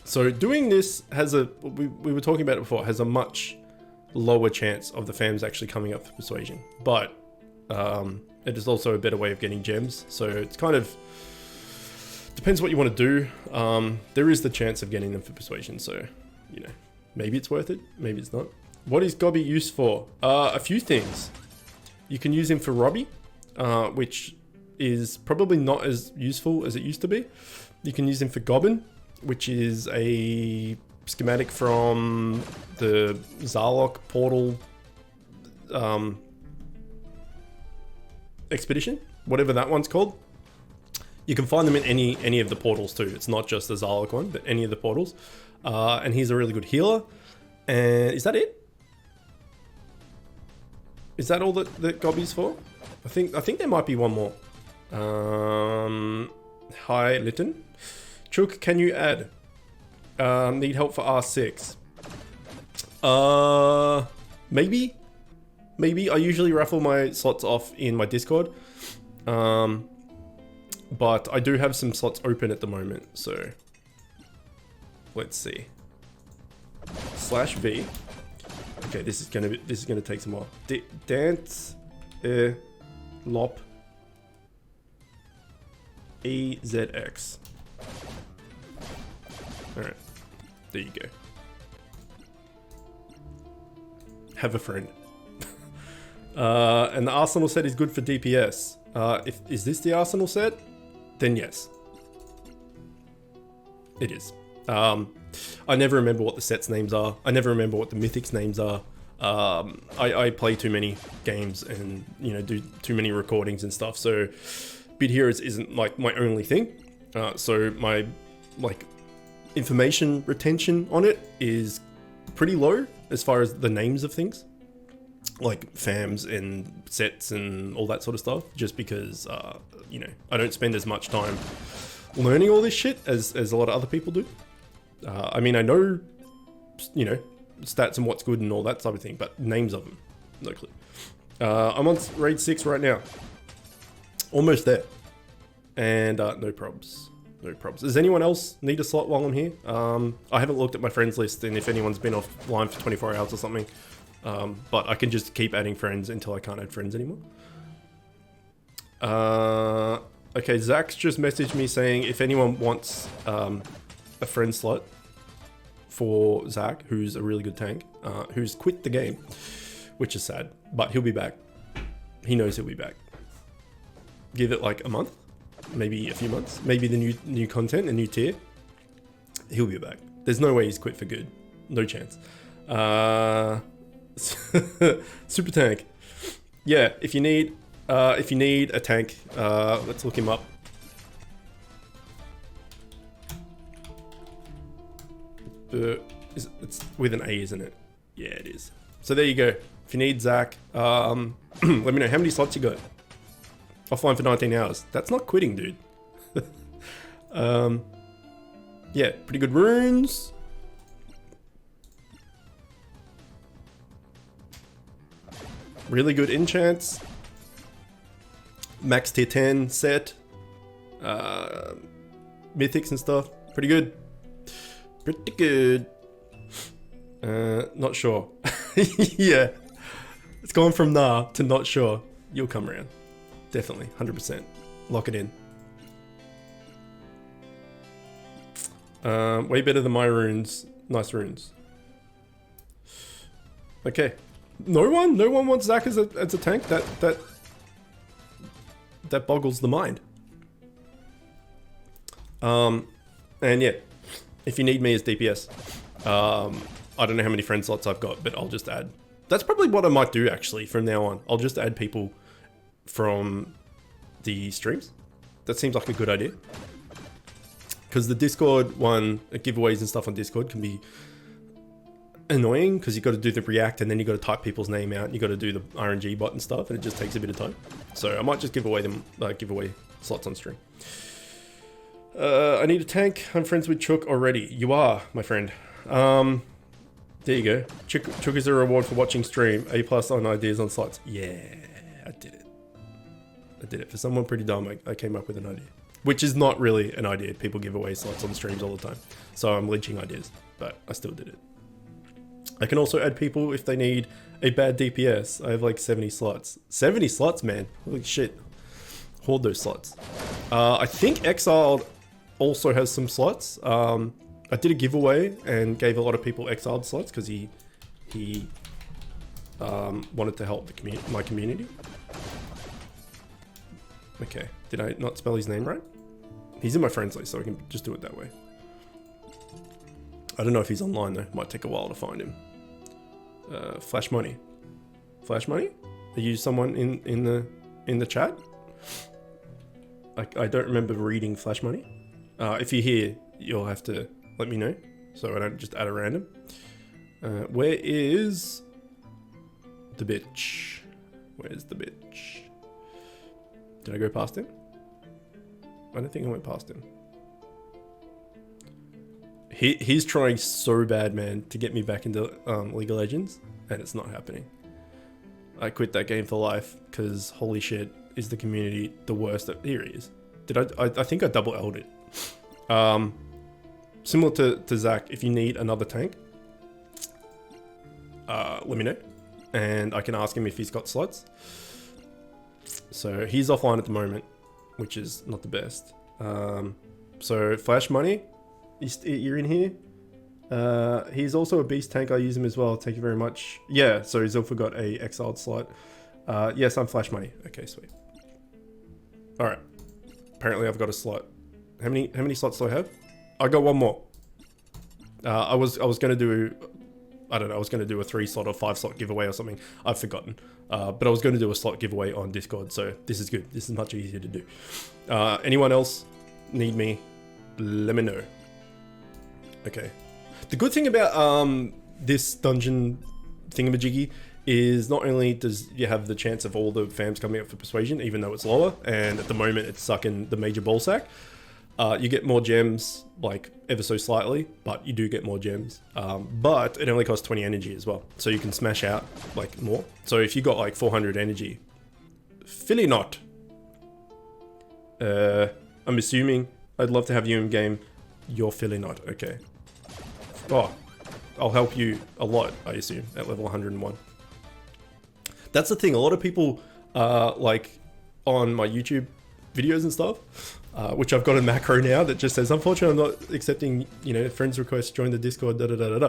So doing this has a, we were talking about it before, has a much lower chance of the fams actually coming up for persuasion. But it is also a better way of getting gems. So it's kind of, depends what you want to do. There is the chance of getting them for persuasion, so, you know, maybe it's worth it, maybe it's not. What is Gobby used for? A few things. You can use him for Robbie, which is probably not as useful as it used to be. You can use him for Goblin, which is a schematic from the Zarlok portal expedition, whatever that one's called. You can find them in any of the portals too. It's not just the Zarlok one, but any of the portals. And he's a really good healer. And is that it? Is that all that Gobby's for? I think there might be one more. Hi, Lytton. Chook, can you add? Need help for R6. Maybe. I usually raffle my slots off in my Discord. But I do have some slots open at the moment, so let's see. /V. Okay, this is gonna take some while. Dance, Lop, EZX. All right, there you go. Have a friend. And the Arsenal set is good for DPS. Is this the Arsenal set? Then yes, it is. I never remember what the sets names are. I never remember what the mythics names are. I play too many games and, you know, do too many recordings and stuff. So bid heroes isn't like my only thing. So my like information retention on it is pretty low as far as the names of things, like fams and sets and all that sort of stuff, just because you know, I don't spend as much time learning all this shit as a lot of other people do. I mean, I know, you know, stats and what's good and all that type of thing, but names of them, no clue. I'm on raid 6 right now, almost there, and no probs. No probs. Does anyone else need a slot while I'm here? I haven't looked at my friends list and if anyone's been offline for 24 hours or something. But I can just keep adding friends until I can't add friends anymore. Okay, Zach's just messaged me saying if anyone wants a friend slot for Zach, who's a really good tank, who's quit the game, which is sad, but he'll be back. He knows he'll be back. Give it like a month, maybe a few months, maybe the new content, a new tier, he'll be back. There's no way he's quit for good. No chance. Super tank. Yeah, if you need a tank, let's look him up. It's with an A, isn't it? Yeah, it is. So there you go. If you need Zach, let me know how many slots you got. Offline for 19 hours. That's not quitting, dude. Yeah, pretty good runes. Really good enchants. Max tier 10 set. Mythics and stuff. Pretty good. Pretty good. Not sure. Yeah. It's gone from nah to not sure. You'll come around. Definitely. 100%. Lock it in. Way better than my runes. Nice runes. Okay. No one wants Zach as a tank. That boggles the mind. And yeah, if you need me as DPS, I don't know how many friend slots I've got, but I'll just add. That's probably what I might do actually from now on. I'll just add people from the streams. That seems like a good idea. Because the Discord one, giveaways and stuff on Discord can be annoying because you got to do the react and then you got to type people's name out and you got to do the RNG bot and stuff and it just takes a bit of time. So I might just give away them, giveaway slots on stream. I need a tank. I'm friends with Chook already. You are, my friend. There you go. Chook is a reward for watching stream. A+ on ideas on slots. Yeah, I did it. I did it. For someone pretty dumb, I came up with an idea. Which is not really an idea. People give away slots on streams all the time. So I'm lynching ideas, but I still did it. I can also add people if they need a bad DPS. I have like 70 slots. 70 slots, man. Holy shit. Hoard those slots. I think Exiled also has some slots. I did a giveaway and gave a lot of people Exiled slots because he wanted to help my community. Okay, did I not spell his name right? He's in my friends list, so I can just do it that way. I don't know if he's online though. Might take a while to find him. Flash Money. Flash Money? Are you someone in the chat? I don't remember reading Flash Money. If you're here, you'll have to let me know so I don't just add a random. Where is the bitch? Where's the bitch? Did I go past him? I don't think I went past him. He's trying so bad, man, to get me back into League of Legends, and it's not happening. I quit that game for life because holy shit, is the community the worst? Here he is. I think I double L'd it. Similar to Zach, if you need another tank, let me know, and I can ask him if he's got slots. So he's offline at the moment, which is not the best. So Flash Money, you're in here. He's also a beast tank. I use him as well. Thank you very much. Yeah, so he's also got a exiled slot. Yes, I'm Flash Money. Okay, sweet. All right. Apparently, I've got a slot. How many slots do I have? I got one more. I was gonna do I don't know, I was going to do a 3-slot or 5-slot giveaway or something. I've forgotten. But I was going to do a slot giveaway on Discord, so this is good. This is much easier to do. Anyone else need me? Let me know. Okay. The good thing about this dungeon thingamajiggy is not only does you have the chance of all the fams coming up for persuasion, even though it's lower, and at the moment it's sucking the major ball sack. You get more gems, like ever so slightly, but you do get more gems. But it only costs 20 energy as well, so you can smash out like more. So if you got like 400 energy, Philly not. I'm assuming I'd love to have you in game. You're Philly not, okay. Oh, I'll help you a lot, I assume, at level 101. That's the thing, a lot of people like on my YouTube videos and stuff, which I've got a macro now that just says, unfortunately I'm not accepting, you know, friends requests, join the Discord, and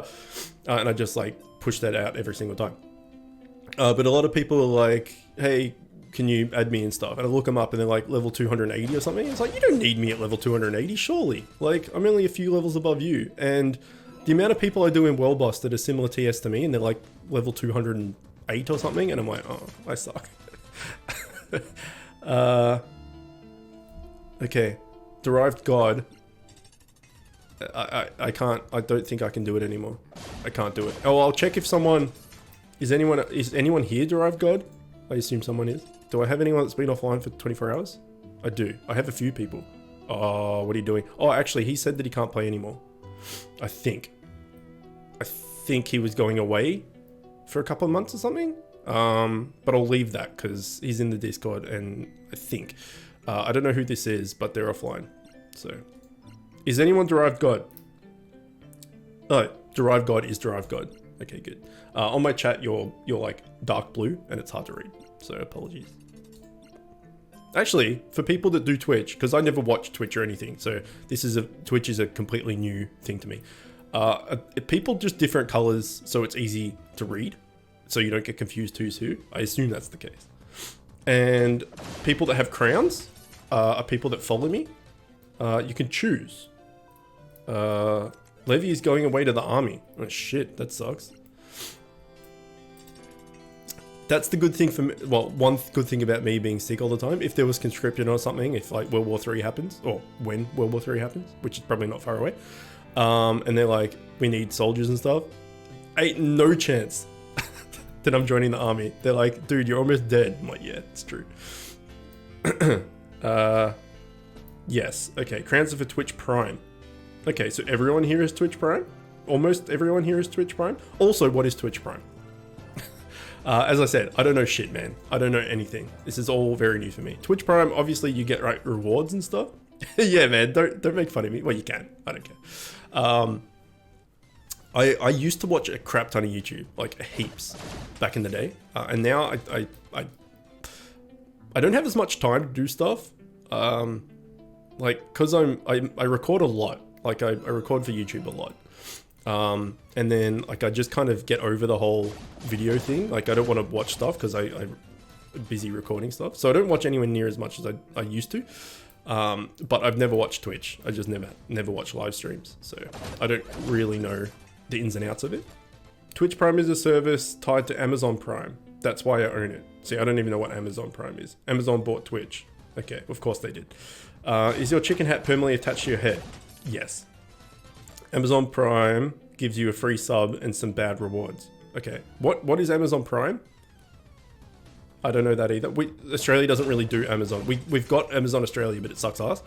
I just like push that out every single time. But a lot of people are like, hey, can you add me and stuff? And I look them up and they're like level 280 or something. It's like, you don't need me at level 280, surely. Like, I'm only a few levels above you. And the amount of people I do in World Boss that are similar TS to me and they're like level 208 or something, and I'm like, oh, I suck. Okay, derived god. I can't. I don't think I can do it anymore. I can't do it. Oh, I'll check if someone is anyone here derived god. I assume someone is. Do I have anyone that's been offline for 24 hours? I do. I have a few people. Oh, what are you doing? Oh, actually, he said that he can't play anymore. I think he was going away for a couple of months or something. But I'll leave that because he's in the Discord, and I think I don't know who this is, but they're offline. So, is anyone derived god? Oh, derived god is derived god. Okay, good. On my chat, you're like dark blue, and it's hard to read. So apologies. Actually, for people that do Twitch, because I never watch Twitch or anything, so Twitch is a completely new thing to me. People just different colors, so it's easy to read, so you don't get confused who's who. I assume that's the case. And people that have crowns are people that follow me. You can choose. Levy is going away to the army. Oh shit, that sucks. That's the good thing for me. Well, one good thing about me being sick all the time, if there was conscription or something, if like World War III happens, or when World War III happens, which is probably not far away, and they're like, we need soldiers and stuff, ain't no chance that I'm joining the army. They're like, dude, you're almost dead. I'm like, yeah, it's true. Yes, okay, crowns are for Twitch Prime. Okay, so everyone here is Twitch Prime? Almost everyone here is Twitch Prime? Also, what is Twitch Prime? As I said, I don't know shit, man. I don't know anything. This is all very new for me. Twitch Prime, obviously you get like rewards and stuff. Yeah, man, don't make fun of me. Well, you can. I don't care. I used to watch a crap ton of YouTube, like heaps, back in the day, and now I don't have as much time to do stuff. Like, cause I record a lot. Like I record for YouTube a lot. And then like I just kind of get over the whole video thing. Like I don't want to watch stuff because I'm busy recording stuff, so I don't watch anywhere near as much as I used to. But I've never watched Twitch. I just never watch live streams, so I don't really know the ins and outs of it. Twitch Prime is a service tied to Amazon Prime. That's why I own it. See, I don't even know what Amazon Prime is. Amazon bought Twitch. Okay, of course they did. Is your chicken hat permanently attached to your head? Yes. Amazon Prime gives you a free sub and some bad rewards. Okay, what is Amazon Prime? I don't know that either. Australia doesn't really do Amazon. We've got Amazon Australia, but it sucks ass.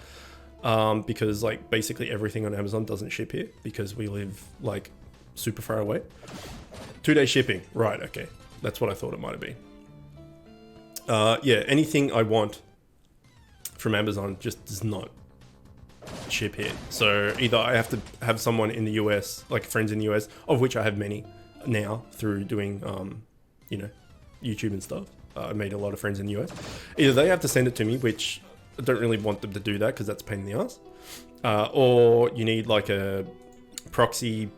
Because like basically everything on Amazon doesn't ship here because we live like super far away. 2-day shipping, right? Okay, that's what I thought it might have been. Yeah, anything I want from Amazon just does not ship here. So either I have to have someone in the US, like friends in the US, of which I have many now through doing, you know, YouTube and stuff. I made a lot of friends in the US. Either they have to send it to me, which I don't really want them to do that because that's a pain in the ass. Or you need like a proxy,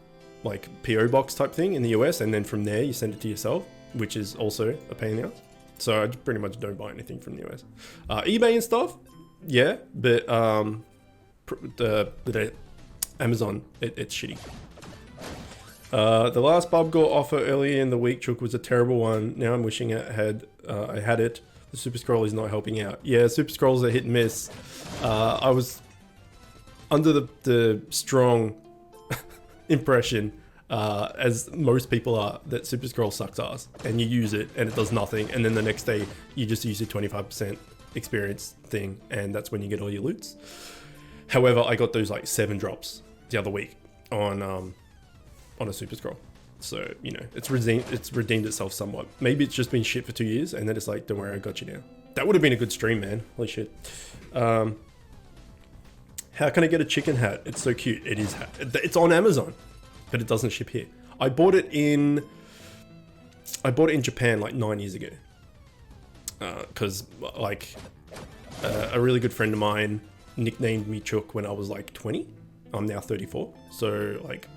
like PO box type thing in the US, and then from there you send it to yourself, which is also a pain in the ass. So I pretty much don't buy anything from the US. eBay and stuff, yeah, but the Amazon, it's shitty. The last Bubgore offer earlier in the week, Chook, was a terrible one. Now I'm wishing I had it. The Super Scroll is not helping out. Yeah, Super Scrolls are hit and miss. I was under the strong impression, as most people are, that Super Scroll sucks ass, and you use it and it does nothing, and then the next day you just use your 25% experience thing, and that's when you get all your loots. However, I got those like 7 drops the other week on a Super Scroll. So, you know, it's redeemed itself somewhat. Maybe it's just been shit for 2 years, and then it's like, don't worry, I got you now. That would have been a good stream, man. Holy shit. How can I get a chicken hat? It's so cute. It is. It's on Amazon, but it doesn't ship here. I bought it in Japan like 9 years ago. Because like a really good friend of mine nicknamed me Chook when I was like 20. I'm now 34. So like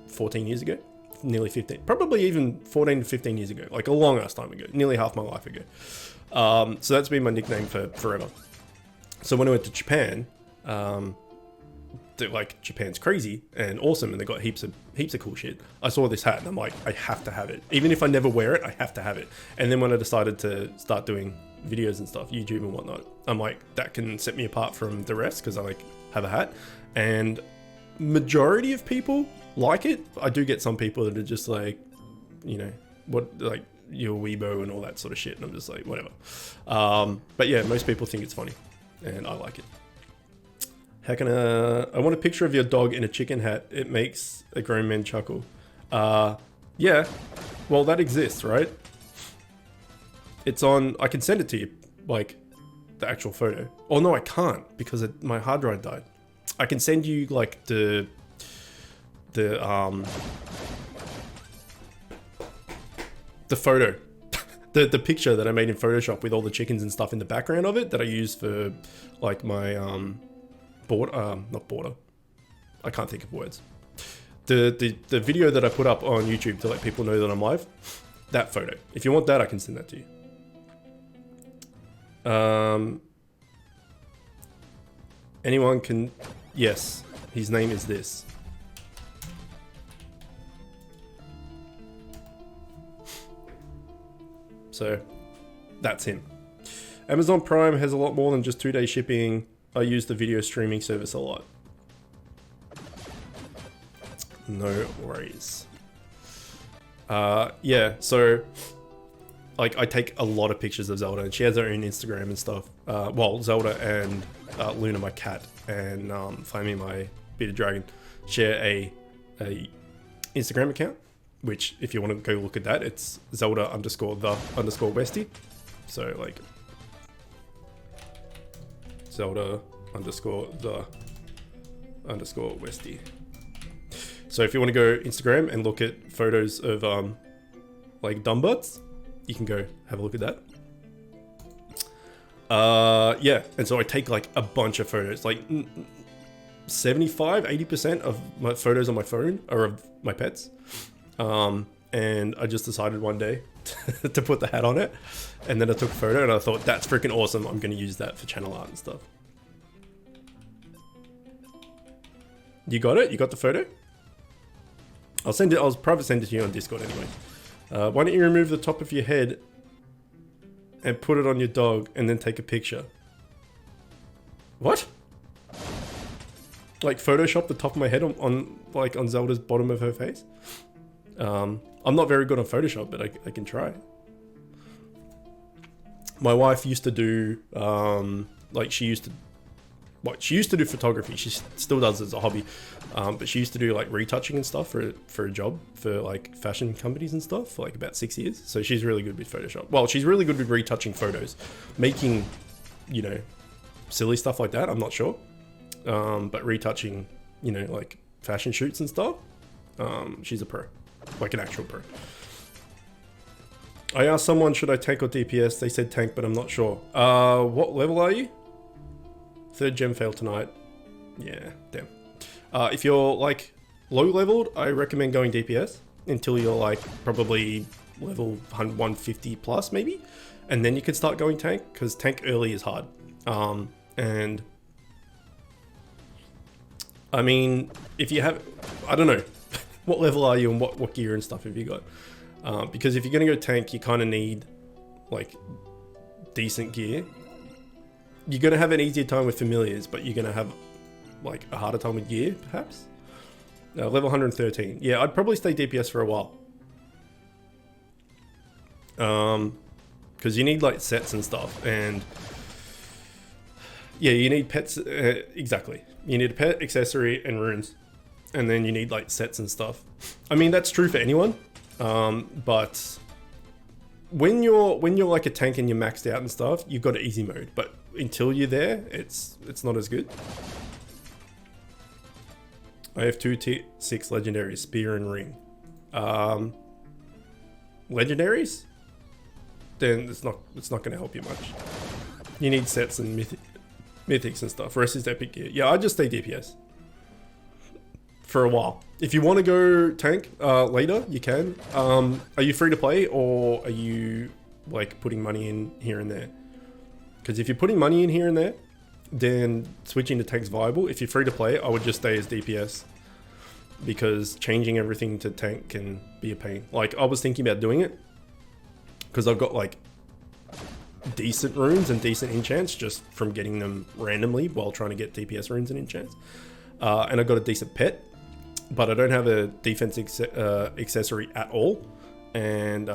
14 years ago. Nearly 15, probably even 14 to 15 years ago, like a long ass time ago, nearly half my life ago. So that's been my nickname for forever. So when I went to Japan, like Japan's crazy and awesome, and they got heaps of cool shit. I saw this hat and I'm like, I have to have it. Even if I never wear it, I have to have it. And then when I decided to start doing videos and stuff, YouTube and whatnot, I'm like, that can set me apart from the rest because I like have a hat. And majority of people like it. I do get some people that are just like, you know, what, like you're weebo and all that sort of shit, and I'm just like, whatever. But yeah, most people think it's funny and I like it. How can I want a picture of your dog in a chicken hat. It makes a grown man chuckle. Yeah, well that exists, right? It's on, I can send it to you, like the actual photo. Oh no, I can't because my hard drive died. I can send you like the photo, the picture that I made in Photoshop with all the chickens and stuff in the background of it that I use for like my not border. I can't think of words. The video that I put up on YouTube to let people know that I'm live. That photo. If you want that, I can send that to you. Anyone can. Yes, his name is this. So that's him. Amazon Prime has a lot more than just 2-day shipping. I use the video streaming service a lot. No worries. Yeah, so like I take a lot of pictures of Zelda, and she has her own Instagram and stuff. Well, Zelda and Luna, my cat, and Flamey, my bearded dragon, share a Instagram account. Which, if you want to go look at that, it's Zelda_the_Westie. So like Zelda_the_Westie. So if you want to go Instagram and look at photos of like dumb butts, you can go have a look at that. Yeah, and so I take like a bunch of photos, like 75-80% of my photos on my phone are of my pets. And I just decided one day to put the hat on it, and then I took a photo and I thought, that's freaking awesome. I'm going to use that for channel art and stuff. You got it? You got the photo? I'll send it. I'll private send it to you on Discord anyway. Why don't you remove the top of your head and put it on your dog and then take a picture? What? Like Photoshop the top of my head on Zelda's bottom of her face? I'm not very good on Photoshop, but I can try. My wife used to do, she used to do photography. She still does as a hobby, but she used to do like retouching and stuff for a job for like fashion companies and stuff for like about 6 years. So she's really good with Photoshop. Well, she's really good with retouching photos, making, you know, silly stuff like that. I'm not sure, but retouching, you know, like fashion shoots and stuff. She's a pro. Like an actual pro. I asked someone, should I tank or DPS? They said tank, but I'm not sure. What level are you? 3rd gem fail tonight. Yeah, damn. If you're like low leveled, I recommend going DPS until you're like probably level 150 plus maybe. And then you can start going tank, because tank early is hard. And I mean, if you have, I don't know. what level are you and what gear and stuff have you got? Because if you're gonna go tank, you kind of need like decent gear. You're gonna have an easier time with familiars, but you're gonna have like a harder time with gear, perhaps. Level 113. Yeah, I'd probably stay DPS for a while. Because you need like sets and stuff, and yeah, you need pets. Exactly, you need a pet, accessory, and runes, and then you need like sets and stuff. I mean, that's true for anyone, but when you're like a tank and you're maxed out and stuff, you've got an easy mode. But until you're there, it's not as good. I have 2 T6 legendaries, spear and ring. Legendaries? Then it's not going to help you much. You need sets and mythics and stuff. Rest is epic gear. Yeah, I just stay DPS for a while. If you want to go tank later, you can. Are you free to play, or are you like putting money in here and there? Because if you're putting money in here and there, then switching to tank's viable. If you're free to play, I would just stay as DPS, because changing everything to tank can be a pain. Like, I was thinking about doing it because I've got like decent runes and decent enchants just from getting them randomly while trying to get DPS runes and enchants. And I've got a decent pet, but I don't have a defense accessory at all. And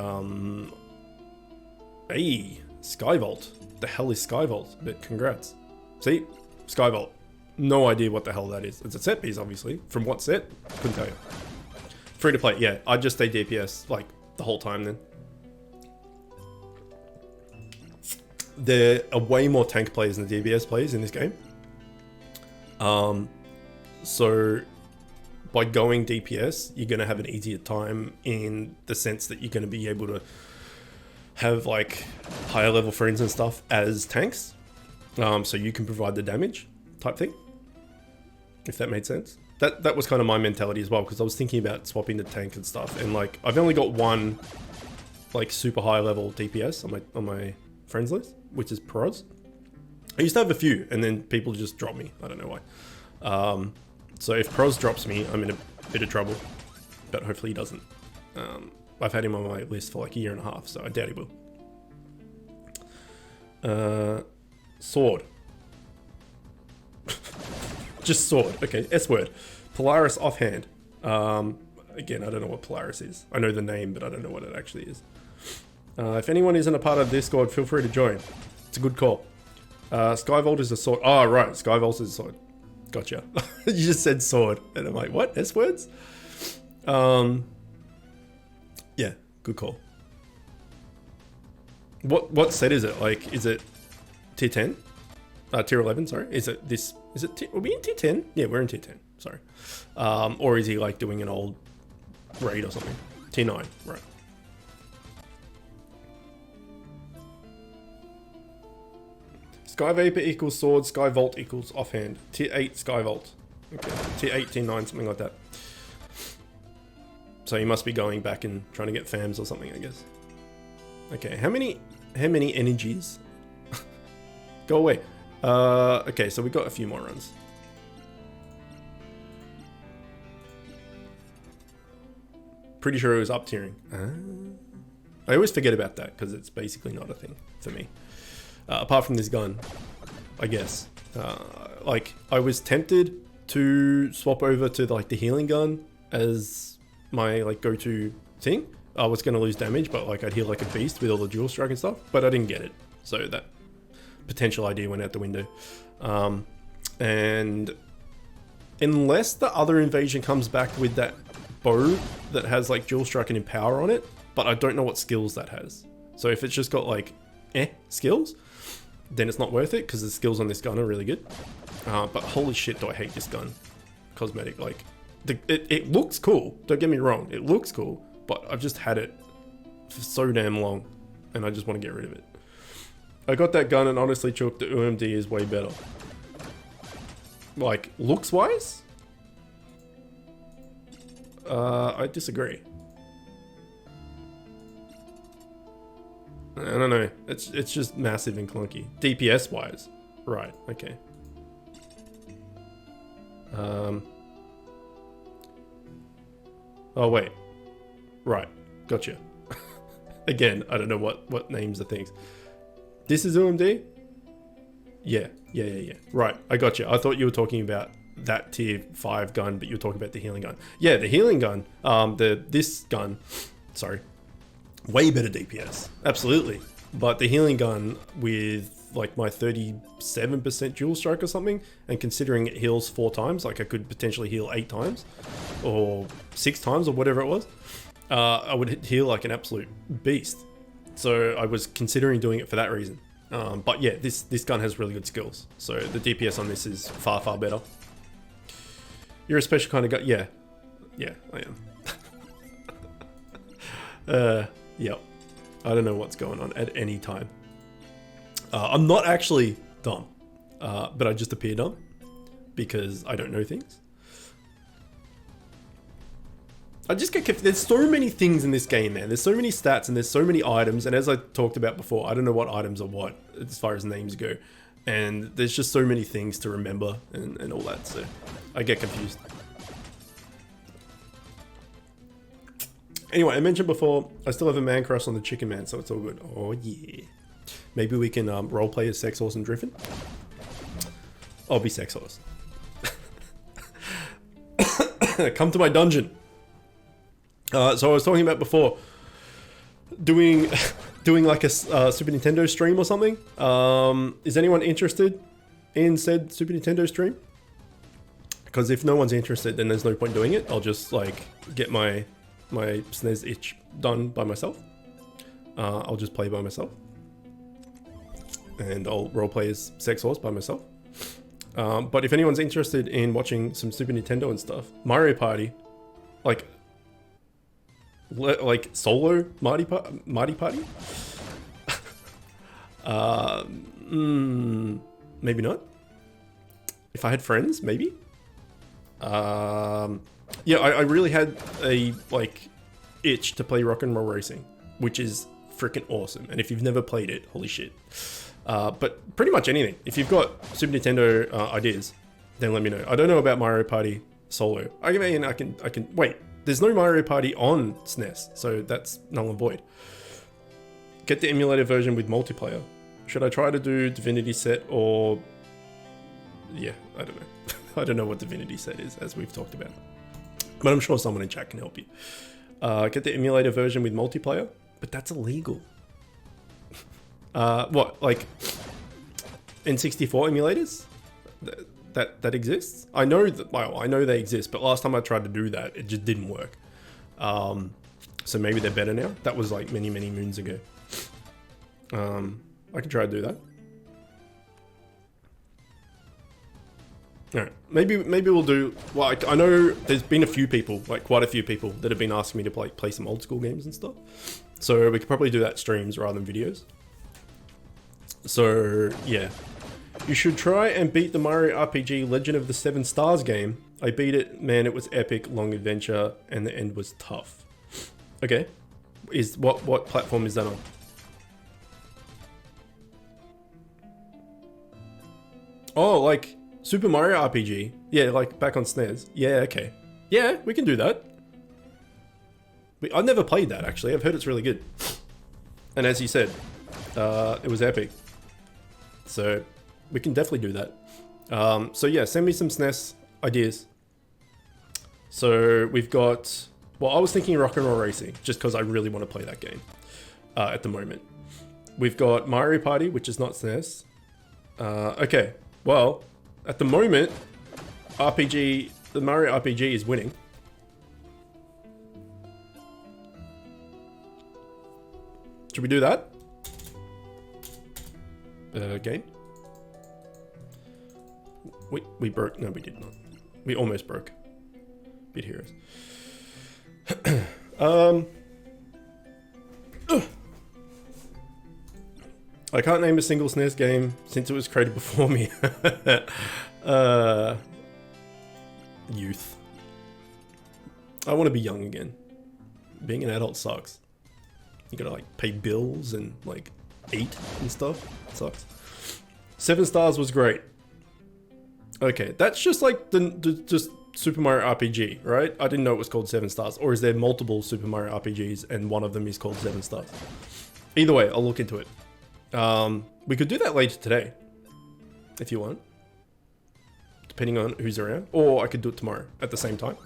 hey, Skyvault. The hell is Skyvault? But congrats. See, Skyvault. No idea what the hell that is. It's a set piece, obviously. From what set? Couldn't tell you. Free to play, yeah. I'd just stay DPS like the whole time then. There are way more tank players than DPS players in this game. So by going DPS, you're going to have an easier time in the sense that you're going to be able to have like higher level friends and stuff as tanks. So you can provide the damage type thing, if that made sense. That was kind of my mentality as well, because I was thinking about swapping the tank and stuff, and like I've only got one like super high level DPS on my friends list, which is Proz. I used to have a few, and then people just drop me. I don't know why. So if Proz drops me, I'm in a bit of trouble, but hopefully he doesn't. I've had him on my list for like a year and a half, so I doubt he will. Sword. Just sword. Okay, S word. Polaris offhand. Again, I don't know what Polaris is. I know the name, but I don't know what it actually is. If anyone isn't a part of Discord, feel free to join. It's a good call. Skyvault is a sword. Oh, right. Skyvault is a sword. Gotcha. You just said sword. And I'm like, what? S words? Yeah, good call. What set is it? Like, is it tier 10? Tier 11, sorry. Is it this? Is it? Are we in tier 10? Yeah, we're in tier 10. Sorry. Or is he like doing an old raid or something? Tier 9, right. Sky Vapor equals sword, Sky Vault equals offhand. Tier 8 Sky Vault. Okay, tier 8, tier 9, something like that. So you must be going back and trying to get fams or something, I guess. Okay, how many energies? Go away. Okay, so we got a few more runs. Pretty sure it was up tiering. I always forget about that because it's basically not a thing for me. Apart from this gun, I guess. Like, I was tempted to swap over to like the healing gun as my like go-to thing. I was going to lose damage, but like I'd heal like a beast with all the dual strike and stuff, but I didn't get it. So that potential idea went out the window. And unless the other invasion comes back with that bow that has like dual strike and empower on it, but I don't know what skills that has. So if it's just got like skills, then it's not worth it because the skills on this gun are really good. But holy shit, do I hate this gun. Cosmetic, like it looks cool. Don't get me wrong, it looks cool, but I've just had it for so damn long and I just want to get rid of it. I got that gun and honestly, Chook, the UMD is way better. Like, looks wise? I disagree. I don't know. It's just massive and clunky. DPS wise. Right, okay. Oh, wait. Right. Gotcha. Again, I don't know what names are things. This is UMD? Yeah. Right, I got you. I thought you were talking about that tier 5 gun, but you were talking about the healing gun. Yeah, the healing gun, this gun, sorry, way better DPS, absolutely. But the healing gun with like my 37% dual strike or something, and considering it heals 4 times, like I could potentially heal 8 times or 6 times or whatever it was, I would heal like an absolute beast. So I was considering doing it for that reason. But yeah, this gun has really good skills. So the DPS on this is far, far better. You're a special kind of guy. Yeah. Yeah, I am. Yep. I don't know what's going on at any time. I'm not actually dumb, but I just appear dumb because I don't know things. I just get confused. There's so many things in this game, man. There's so many stats and there's so many items. And as I talked about before, I don't know what items are what as far as names go. And there's just so many things to remember and all that. So I get confused. Anyway, I mentioned before, I still have a man crush on the chicken man, so it's all good. Oh yeah. Maybe we can roleplay as Sex Horse and Driven. I'll be Sex Horse. Come to my dungeon. So I was talking about before, doing like a Super Nintendo stream or something. Is anyone interested in said Super Nintendo stream? Because if no one's interested, then there's no point doing it. I'll just like get my SNES itch done by myself. I'll just play by myself. And I'll roleplay as Sex Horse by myself. But if anyone's interested in watching some Super Nintendo and stuff, Mario Party, like solo Marty Party? Maybe not. If I had friends, maybe. Yeah, I really had a like itch to play Rock and Roll Racing, which is freaking awesome. And if you've never played it, holy shit. But pretty much anything. If you've got Super Nintendo ideas, then let me know. I don't know about Mario Party solo. I mean, I can wait. There's no Mario Party on SNES, so that's null and void. Get the emulator version with multiplayer. Should I try to do Divinity Set or... Yeah, I don't know. I don't know what Divinity Set is, as we've talked about. But I'm sure someone in chat can help you. Get the emulator version with multiplayer, but that's illegal. What, like N64 emulators? That exists? I know that, well, I know they exist, but last time I tried to do that, it just didn't work. So maybe they're better now. That was like many, many moons ago. I can try to do that. Alright, maybe we'll do, well, I know there's been a few people, like quite a few people that have been asking me to play some old school games and stuff. So we could probably do that streams rather than videos. So yeah, you should try and beat the Mario RPG Legend of the Seven Stars game. I beat it, man, it was epic, long adventure, and the end was tough. Okay, what platform is that on? Oh, like Super Mario RPG? Yeah, like back on SNES. Yeah, okay. Yeah, we can do that. I've never played that actually. I've heard it's really good. And as you said, it was epic. So we can definitely do that. So yeah, send me some SNES ideas. So we've got, well, I was thinking Rock and Roll Racing, just because I really want to play that game at the moment. We've got Mario Party, which is not SNES. Okay, well, at the moment, the Mario RPG is winning. Should we do that? Game? We broke. No, we did not. We almost broke. Bit Heroes. I can't name a single SNES game since it was created before me. Youth. I want to be young again. Being an adult sucks. You gotta like pay bills and like eat and stuff. It sucks. 7 Stars was great. Okay, that's just like just Super Mario RPG, right? I didn't know it was called 7 stars. Or is there multiple Super Mario RPGs and one of them is called 7 stars? Either way, I'll look into it. We could do that later today, if you want. Depending on who's around. Or I could do it tomorrow at the same time.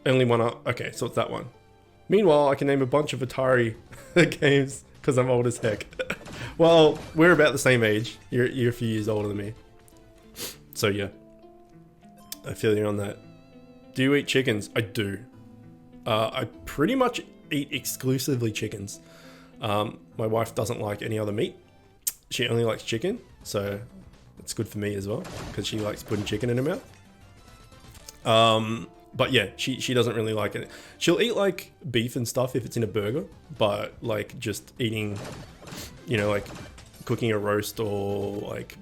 Only one up. Okay, so it's that one. Meanwhile, I can name a bunch of Atari games because I'm old as heck. Well, we're about the same age. You're a few years older than me. So yeah, I feel you on that. Do you eat chickens? I do. I pretty much eat exclusively chickens. My wife doesn't like any other meat. She only likes chicken, so it's good for me as well because she likes putting chicken in her mouth. But yeah, she doesn't really like it. She'll eat like beef and stuff if it's in a burger, but like just eating, you know, like cooking a roast or like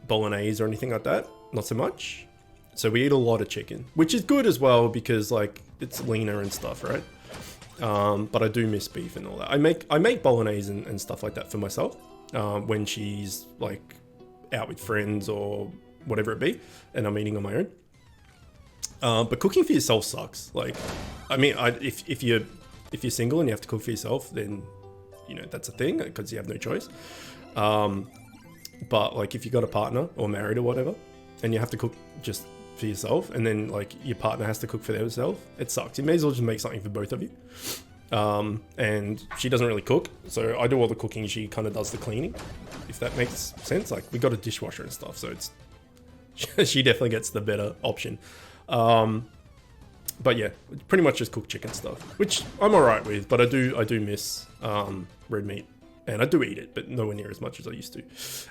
bolognese or anything like that, not so much. So we eat a lot of chicken, which is good as well because like it's leaner and stuff, right? But I do miss beef and all that. I make bolognese and stuff like that for myself when she's like out with friends or whatever it be, and I'm eating on my own. But cooking for yourself sucks. Like, I mean, if you're single and you have to cook for yourself, then you know that's a thing because you have no choice. But like if you got a partner or married or whatever, and you have to cook just for yourself, and then like your partner has to cook for themselves, it sucks. You may as well just make something for both of you. And she doesn't really cook, so I do all the cooking. She kind of does the cleaning, if that makes sense. Like we got a dishwasher and stuff, so it's she definitely gets the better option. But yeah, pretty much just cook chicken stuff, which I'm alright with, but I do miss red meat, and I do eat it, but nowhere near as much as I used to.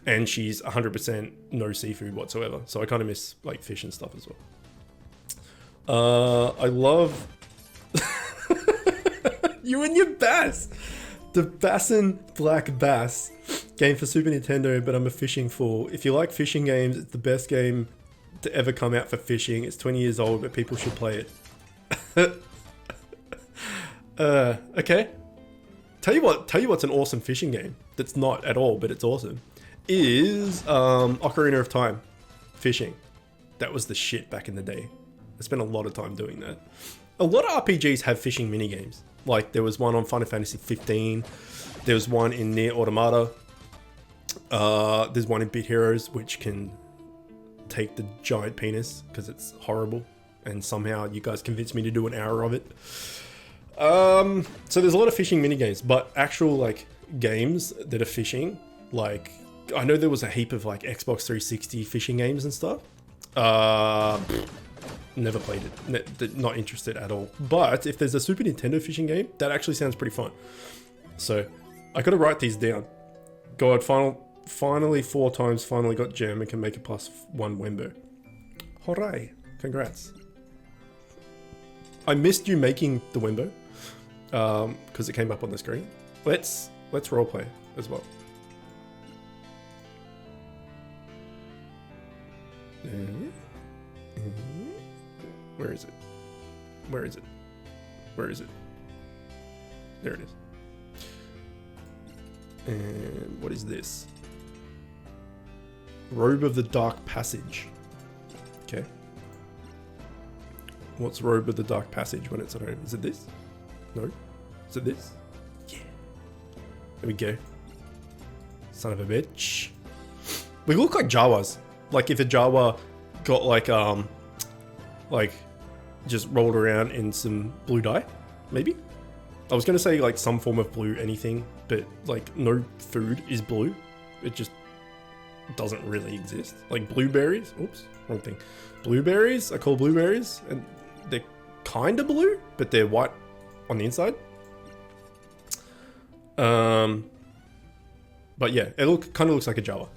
And she's 100% no seafood whatsoever, so I kind of miss like fish and stuff as well. I love you and your bass, the Bassin Black Bass game for Super Nintendo, but I'm a fishing fool. If you like fishing games, it's the best game to ever come out for fishing. It's 20 years old, but people should play it. Okay. Tell you what's an awesome fishing game that's not at all, but it's awesome, is Ocarina of Time fishing. That was the shit back in the day. I spent a lot of time doing that. A lot of RPGs have fishing minigames. Like there was one on Final Fantasy 15. There was one in Nier Automata. There's one in Bit Heroes, which can take the giant penis because it's horrible, and somehow you guys convinced me to do an hour of it. So there's a lot of fishing minigames, but actual like games that are fishing, like I know there was a heap of like Xbox 360 fishing games and stuff. Never played it, not interested at all. But if there's a Super Nintendo fishing game, that actually sounds pretty fun. So I gotta write these down. God, finally 4 times, finally got gem and can make a +1 Wembo. Hooray, congrats. I missed you making the Wembo, because it came up on the screen. Let's roleplay as well. Where is it? Where is it? Where is it? There it is. And what is this? Robe of the Dark Passage. Okay. What's Robe of the Dark Passage when it's at home? Is it this? No? Is it this? Yeah. There we go. Son of a bitch. We look like Jawas. Like if a Jawa got like just rolled around in some blue dye, maybe? I was gonna say like some form of blue anything, but like no food is blue. It just doesn't really exist. Like blueberries, oops, wrong thing. Blueberries, I call blueberries, and they're kind of blue, but they're white on the inside. But yeah, it kind of looks like a Jawa.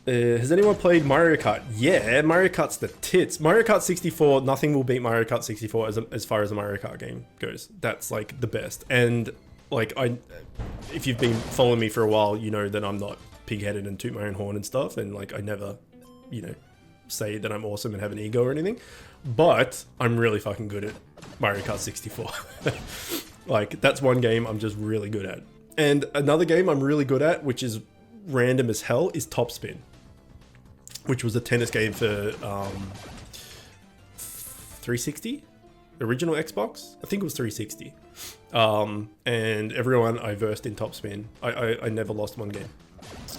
Has anyone played Mario Kart? Yeah, Mario Kart's the tits. Mario Kart 64, nothing will beat Mario Kart 64 as far as a Mario Kart game goes. That's like the best. And like if you've been following me for a while, you know that I'm not pig-headed and toot my own horn and stuff, and like I never, you know, say that I'm awesome and have an ego or anything. But I'm really fucking good at Mario Kart 64. Like that's one game I'm just really good at. And another game I'm really good at, which is random as hell, is Top Spin. which was a tennis game for 360, original Xbox. I think it was 360. And everyone I versed in topspin. I never lost one game.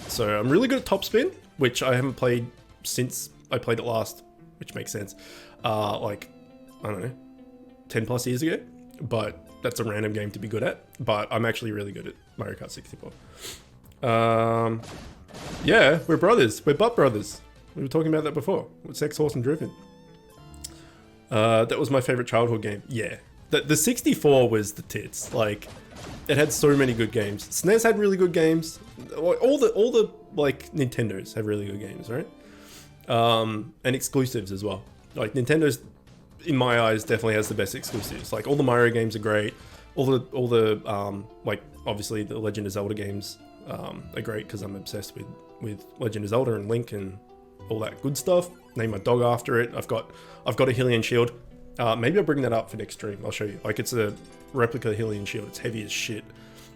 So I'm really good at topspin, which I haven't played since I played it last, which makes sense. Like, I don't know, 10 plus years ago. But that's a random game to be good at. But I'm actually really good at Mario Kart 64. Yeah, we're brothers. We're butt brothers. We were talking about that before. Sex, Horse, and Driven. That was my favorite childhood game. Yeah. The 64 was the tits. Like, it had so many good games. SNES had really good games. All the like Nintendos have really good games, right? And exclusives as well. Like Nintendo's, in my eyes, definitely has the best exclusives. Like all the Mario games are great. All the like obviously the Legend of Zelda games are great because I'm obsessed with Legend of Zelda and Link and all that good stuff. Name my dog after it. I've got a Hylian shield. Maybe I'll bring that up for next stream. I'll show you. Like it's a replica Hylian shield. It's heavy as shit.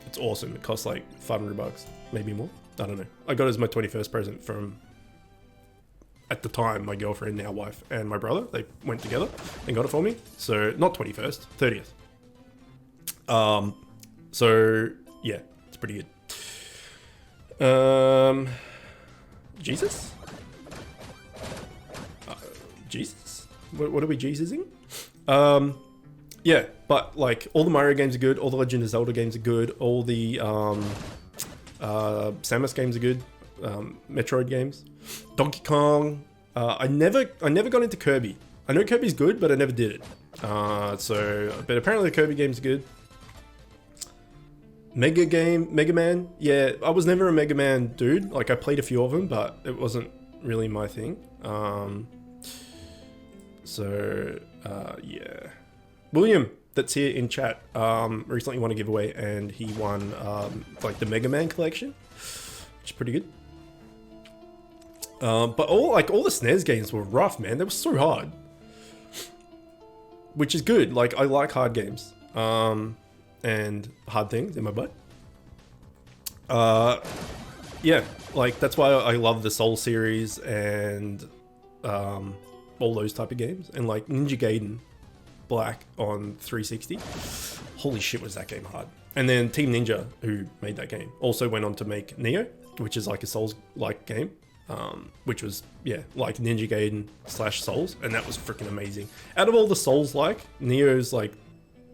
It's awesome. It costs like $500, maybe more. I don't know. I got it as my 21st present from, at the time, my girlfriend, now wife, and my brother. They went together and got it for me. So not 21st, 30th. So yeah, it's pretty good. Jesus? Jesus? What are we Jesusing? Yeah, but like all the Mario games are good, all the Legend of Zelda games are good, all the Samus games are good, Metroid games, Donkey Kong. I never got into Kirby. I know Kirby's good, but I never did it. But apparently the Kirby game's good. Mega Man. Yeah, I was never a Mega Man dude. Like I played a few of them, but it wasn't really my thing. Yeah. William, that's here in chat, recently won a giveaway and he won like the Mega Man collection, which is pretty good. But all the SNES games were rough, man. They were so hard, which is good. Like I like hard games and hard things in my butt. Yeah, like that's why I love the Soul series and all those type of games, and like Ninja Gaiden Black on 360. Holy shit, was that game hard. And then Team Ninja, who made that game, also went on to make Neo, which is like a Souls-like game, which was, yeah, like Ninja Gaiden / Souls, and that was freaking amazing. Out of all the Souls-like, Neo's like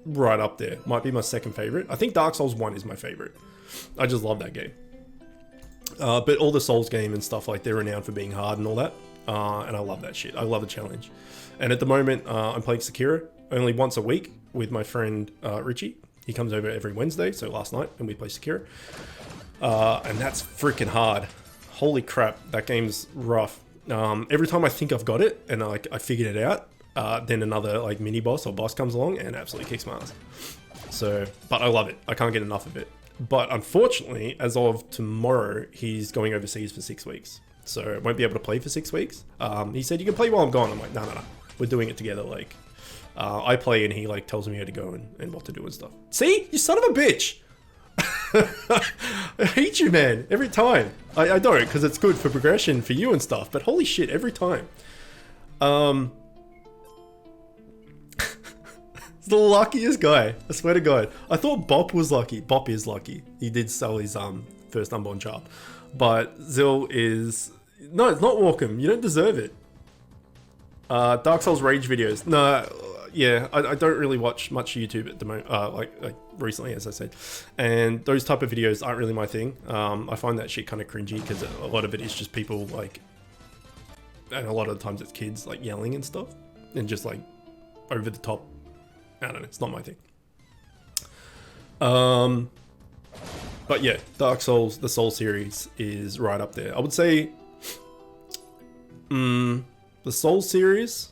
right up there. Might be my second favorite. I think Dark Souls 1 is my favorite. I just love that game. But all the Souls game and stuff, like they're renowned for being hard and all that. And I love that shit. I love a challenge. And at the moment, I'm playing Sekiro only once a week with my friend Richie. He comes over every Wednesday, so last night, and we play Sekiro. And that's freaking hard. Holy crap, that game's rough. Every time I think I've got it and I figured it out, then another like mini boss or boss comes along and absolutely kicks my ass. So, but I love it. I can't get enough of it. But unfortunately, as of tomorrow, he's going overseas for 6 weeks. So I won't be able to play for 6 weeks. He said, you can play while I'm gone. I'm like, no. We're doing it together. Like, I play and he like tells me where to go and what to do and stuff. See? You son of a bitch! I hate you, man. Every time. I don't, because it's good for progression for you and stuff. But holy shit, every time. He's the luckiest guy. I swear to God. I thought Bop was lucky. Bop is lucky. He did sell his first unborn child. But Zil is... No, it's not Walkham. You don't deserve it. Dark Souls Rage videos. No, yeah, I don't really watch much YouTube at the moment. Like recently, as I said. And those type of videos aren't really my thing. I find that shit kind of cringy because a lot of it is just people like... And a lot of the times it's kids like yelling and stuff. And just like over the top. I don't know, it's not my thing. But yeah, Dark Souls, the Soul series is right up there. I would say the Soul series,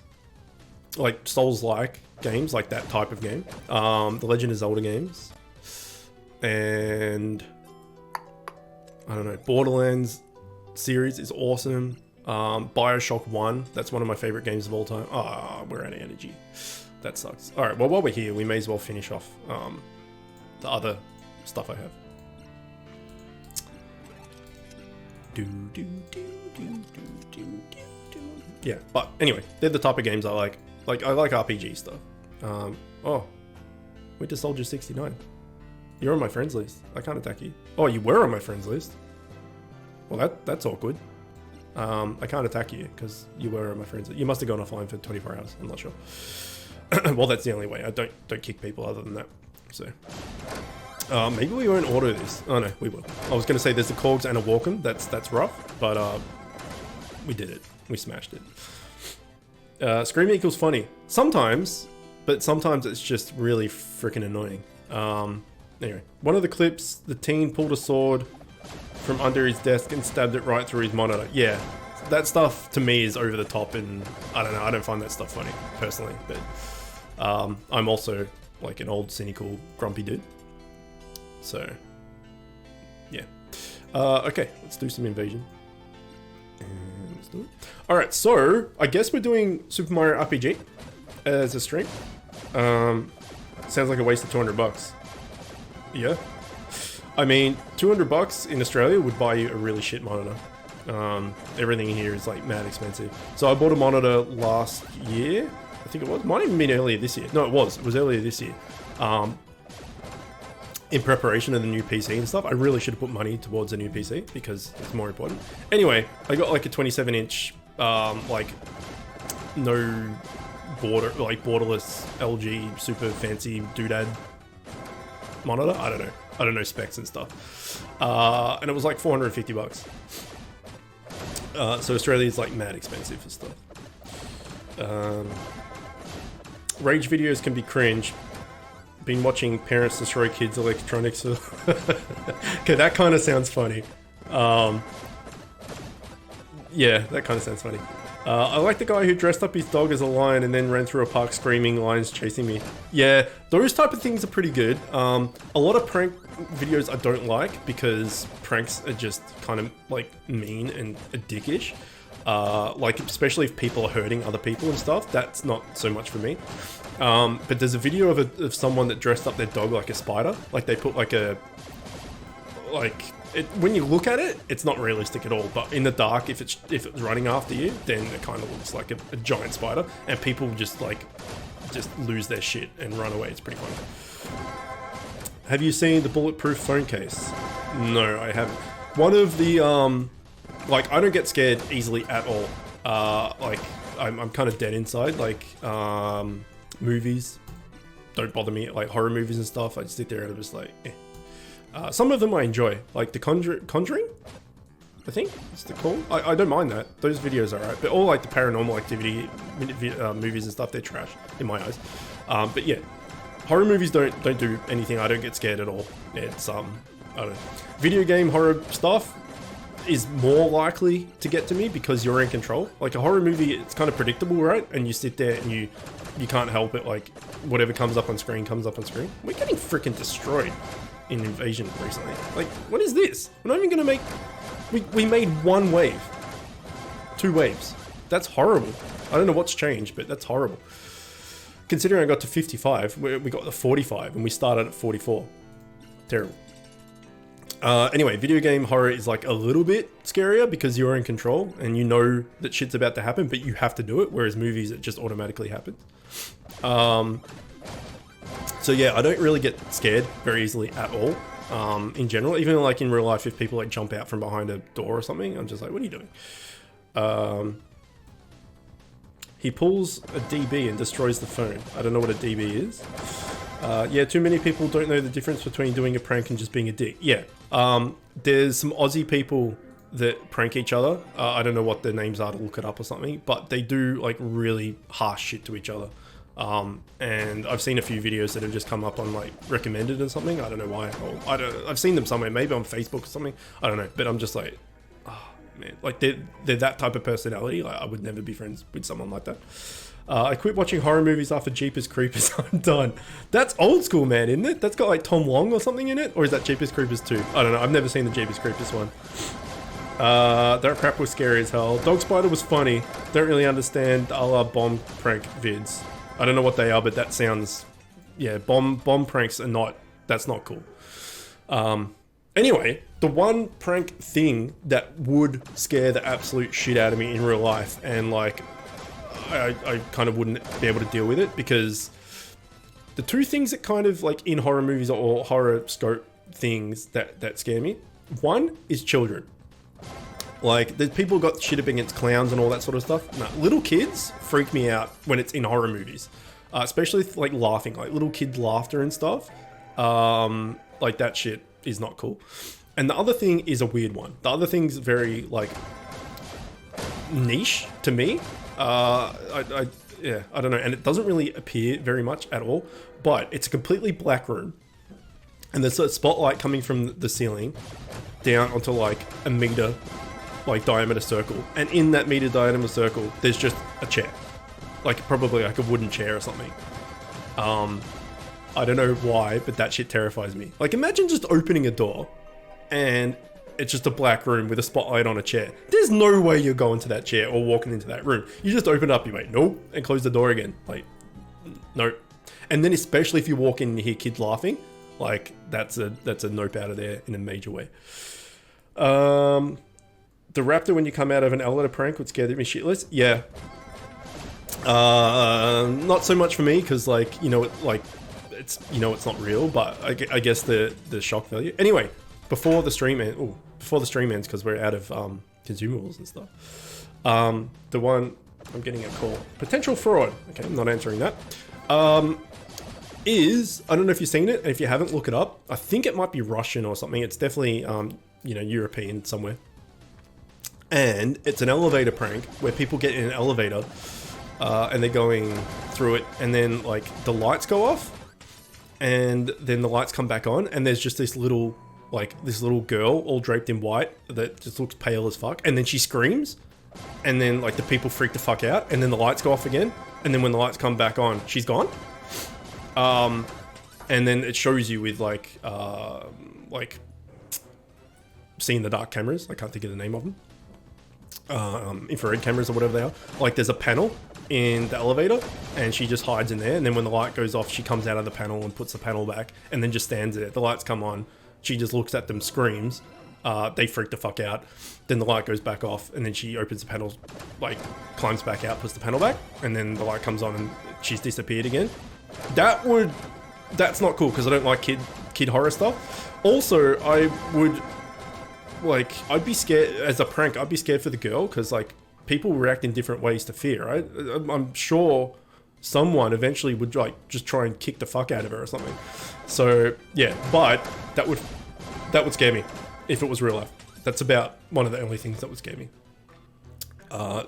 like Souls-like games, like that type of game. The Legend of Zelda games. And I don't know, Borderlands series is awesome. Bioshock 1, that's one of my favorite games of all time. Ah, we're out of energy. That sucks. Alright, well, while we're here, we may as well finish off the other stuff I have. Yeah, but anyway, they're the type of games I like. Like, I like RPG stuff. Oh, Winter Soldier 69. You're on my friends list. I can't attack you. Oh, you were on my friends list. Well, that's awkward. I can't attack you because you were on my friends list. You must have gone offline for 24 hours. I'm not sure. Well, that's the only way. I don't kick people other than that. So, maybe we won't auto this. Oh no, we will. I was going to say there's a Korgs and a Walken. That's rough, but we did it. We smashed it. Scream equals funny. Sometimes, but sometimes it's just really freaking annoying. Anyway, one of the clips, the teen pulled a sword from under his desk and stabbed it right through his monitor. Yeah, that stuff to me is over the top, and I don't know, I don't find that stuff funny, personally, but I'm also like an old, cynical, grumpy dude. So, yeah. Okay, let's do some invasion. And let's do it. Alright, so, I guess we're doing Super Mario RPG as a stream. Sounds like a waste of $200. Yeah. I mean, $200 in Australia would buy you a really shit monitor. Everything here is like mad expensive. So I bought a monitor last year, I think it was. Might even been earlier this year. No, it was earlier this year. In preparation of the new PC and stuff. I really should have put money towards a new PC because it's more important. Anyway, I got like a 27-inch, like no border, like borderless LG super fancy doodad monitor. I don't know specs and stuff. And it was like $450. So Australia is like mad expensive for stuff. Rage videos can be cringe. Been watching parents destroy kids' electronics. Okay, that kind of sounds funny. Yeah, that kind of sounds funny. I like the guy who dressed up his dog as a lion and then ran through a park screaming, "Lions chasing me." Yeah, those type of things are pretty good. A lot of prank videos I don't like because pranks are just kind of like mean and dickish. Like especially if people are hurting other people and stuff, that's not so much for me. But there's a video of someone that dressed up their dog like a spider. Like they put like a, when you look at it, it's not realistic at all. But in the dark, if it's running after you, then it kind of looks like a giant spider, and people just lose their shit and run away. It's pretty funny. Have you seen the bulletproof phone case? No, I haven't. One of the like I don't get scared easily at all. Like I'm kind of dead inside. Like movies don't bother me. Like horror movies and stuff, I just sit there and I'm just like, eh. Some of them I enjoy, like the Conjuring, I think it's the call. I don't mind that. Those videos are alright, but all like the Paranormal Activity movies and stuff, they're trash in my eyes. But yeah, horror movies don't do anything. I don't get scared at all. It's I don't know. Video game horror stuff is more likely to get to me because you're in control. Like a horror movie, it's kind of predictable, right? And you sit there and you can't help it. Like whatever comes up on screen comes up on screen. We're getting freaking destroyed in Invasion recently. Like, what is this? We're not even gonna make... We made one wave. 2 waves. That's horrible. I don't know what's changed, but that's horrible. Considering I got to 55, we got to 45, and we started at 44. Terrible. Anyway, video game horror is like a little bit scarier because you're in control, and you know that shit's about to happen, but you have to do it, whereas movies, it just automatically happens. So yeah, I don't really get scared very easily at all, in general. Even like in real life, if people like jump out from behind a door or something, I'm just like, what are you doing? He pulls a DB and destroys the phone. I don't know what a DB is. Yeah, too many people don't know the difference between doing a prank and just being a dick. Yeah, there's some Aussie people that prank each other. I don't know what their names are to look it up or something, but they do like really harsh shit to each other. And I've seen a few videos that have just come up on like recommended or something. I don't know why. Or I've seen them somewhere, maybe on Facebook or something. I don't know, but I'm just like, oh man, like they're that type of personality. Like, I would never be friends with someone like that. I quit watching horror movies after Jeepers Creepers. I'm done. That's old school, man, isn't it? That's got like Tom Long or something in it, or is that Jeepers Creepers 2? I don't know. I've never seen the Jeepers Creepers one. That crap was scary as hell. Dog Spider was funny. Don't really understand a la bomb prank vids. I don't know what they are, but that sounds... Yeah, bomb pranks are not... That's not cool. Anyway, the one prank thing that would scare the absolute shit out of me in real life, and like, I kind of wouldn't be able to deal with it, because the two things that kind of like in horror movies or horoscope things that scare me, one is children. Like, there's people who got shit up against clowns and all that sort of stuff. No, little kids freak me out when it's in horror movies, especially like laughing, like little kid laughter and stuff. Like that shit is not cool. And the other thing is a weird one. The other thing's very like niche to me. Yeah, I don't know, and it doesn't really appear very much at all. But it's a completely black room, and there's a spotlight coming from the ceiling down onto like a meter like diameter circle, and in that meter diameter circle there's just a chair, like probably like a wooden chair or something. I don't know why, but that shit terrifies me. Like, imagine just opening a door and it's just a black room with a spotlight on a chair. There's no way you're going to that chair or walking into that room. You just open up, you wait, nope, and close the door again. Like, nope. And then especially if you walk in and you hear kids laughing, like that's a nope out of there in a major way. The raptor when you come out of an elevator prank would scare me shitless. Yeah. Not so much for me, because like, you know, it's it's not real, but I guess the shock value. Anyway, before the stream ends, because we're out of consumables and stuff. The one I'm getting a call, potential fraud. Okay, I'm not answering that. Is, I don't know if you've seen it, and if you haven't, look it up. I think it might be Russian or something. It's definitely European somewhere. And it's an elevator prank where people get in an elevator and they're going through it, and then like the lights go off, and then the lights come back on, and there's just this little girl all draped in white that just looks pale as fuck, and then she screams, and then like the people freak the fuck out, and then the lights go off again, and then when the lights come back on, she's gone. And then it shows you with like seeing the dark cameras. I can't think of the name of them. Infrared cameras or whatever they are. Like, there's a panel in the elevator, and she just hides in there, and then when the light goes off, she comes out of the panel and puts the panel back, and then just stands there. The lights come on, she just looks at them, screams, they freak the fuck out, then the light goes back off, and then she opens the panel, like climbs back out, puts the panel back, and then the light comes on and she's disappeared again. That's not cool, because I don't like kid horror stuff. Also, I'd be scared as a prank. I'd be scared for the girl, because like people react in different ways to fear, right? I'm sure someone eventually would like just try and kick the fuck out of her or something. So yeah, but that would scare me if it was real life. That's about one of the only things that would scare me.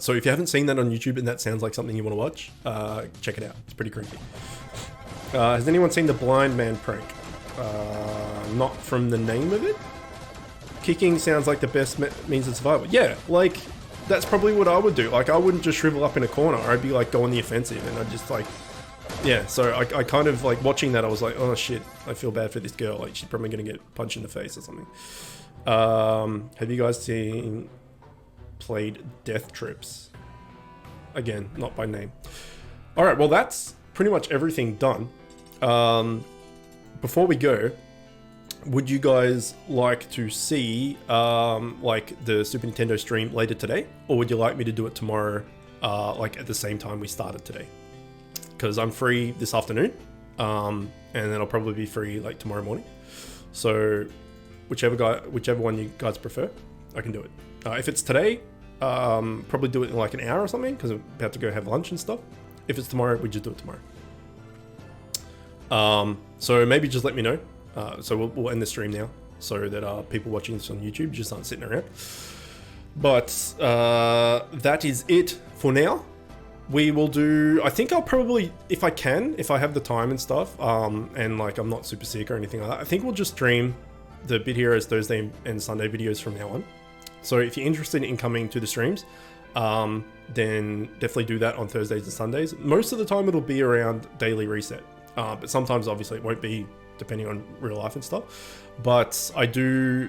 So if you haven't seen that on YouTube and that sounds like something you want to watch, check it out. It's pretty creepy. Has anyone seen the blind man prank? Not from the name of it. Kicking sounds like the best means of survival. Yeah, like, that's probably what I would do. Like, I wouldn't just shrivel up in a corner. I'd be like, go on the offensive, and I'd just like, yeah. So I kind of like watching that. I was like, oh shit, I feel bad for this girl. Like, she's probably gonna get punched in the face or something. Have you guys played Death Trips? Again, not by name. All right, well, that's pretty much everything done. Before we go, would you guys like to see like the Super Nintendo stream later today, or would you like me to do it tomorrow, like at the same time we started today? Because I'm free this afternoon, and then I'll probably be free like tomorrow morning. So whichever one you guys prefer, I can do it. If it's today, probably do it in like an hour or something, because I'm about to go have lunch and stuff. If it's tomorrow, we just do it tomorrow. So maybe just let me know. So we'll end the stream now, so that people watching this on YouTube just aren't sitting around. But that is it for now. We will do, I think I'll probably, if I have the time and stuff, and like I'm not super sick or anything like that, I think we'll just stream the Bit Heroes Thursday and Sunday videos from now on. So if you're interested in coming to the streams, then definitely do that on Thursdays and Sundays. Most of the time it'll be around Daily Reset, but sometimes obviously it won't be, depending on real life and stuff. But I do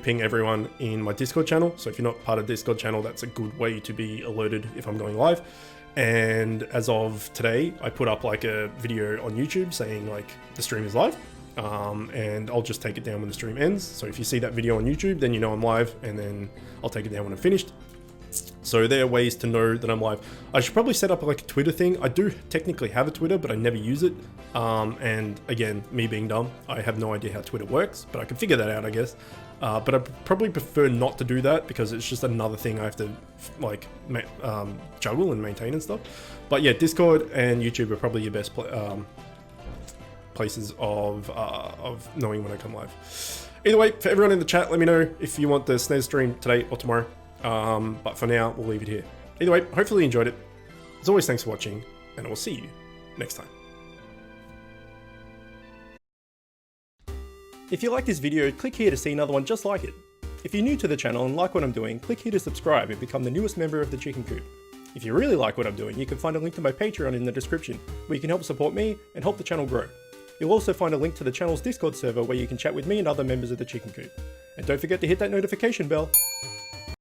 ping everyone in my Discord channel. So if you're not part of the Discord channel, that's a good way to be alerted if I'm going live. And as of today, I put up like a video on YouTube saying like the stream is live. and I'll just take it down when the stream ends. So if you see that video on YouTube, then you know I'm live, and then I'll take it down when I'm finished. So there are ways to know that I'm live. I should probably set up like a Twitter thing. I do technically have a Twitter, but I never use it. And again, me being dumb, I have no idea how Twitter works, but I can figure that out, I guess. But I probably prefer not to do that because it's just another thing I have to like juggle and maintain and stuff. But yeah, Discord and YouTube are probably your best places of knowing when I come live. Either way, for everyone in the chat, let me know if you want the SNES stream today or tomorrow. But for now, we'll leave it here. Either way, hopefully you enjoyed it. As always, thanks for watching, and I will see you next time. If you like this video, click here to see another one just like it. If you're new to the channel and like what I'm doing, click here to subscribe and become the newest member of the Chicken Coop. If you really like what I'm doing, you can find a link to my Patreon in the description, where you can help support me and help the channel grow. You'll also find a link to the channel's Discord server where you can chat with me and other members of the Chicken Coop. And don't forget to hit that notification bell.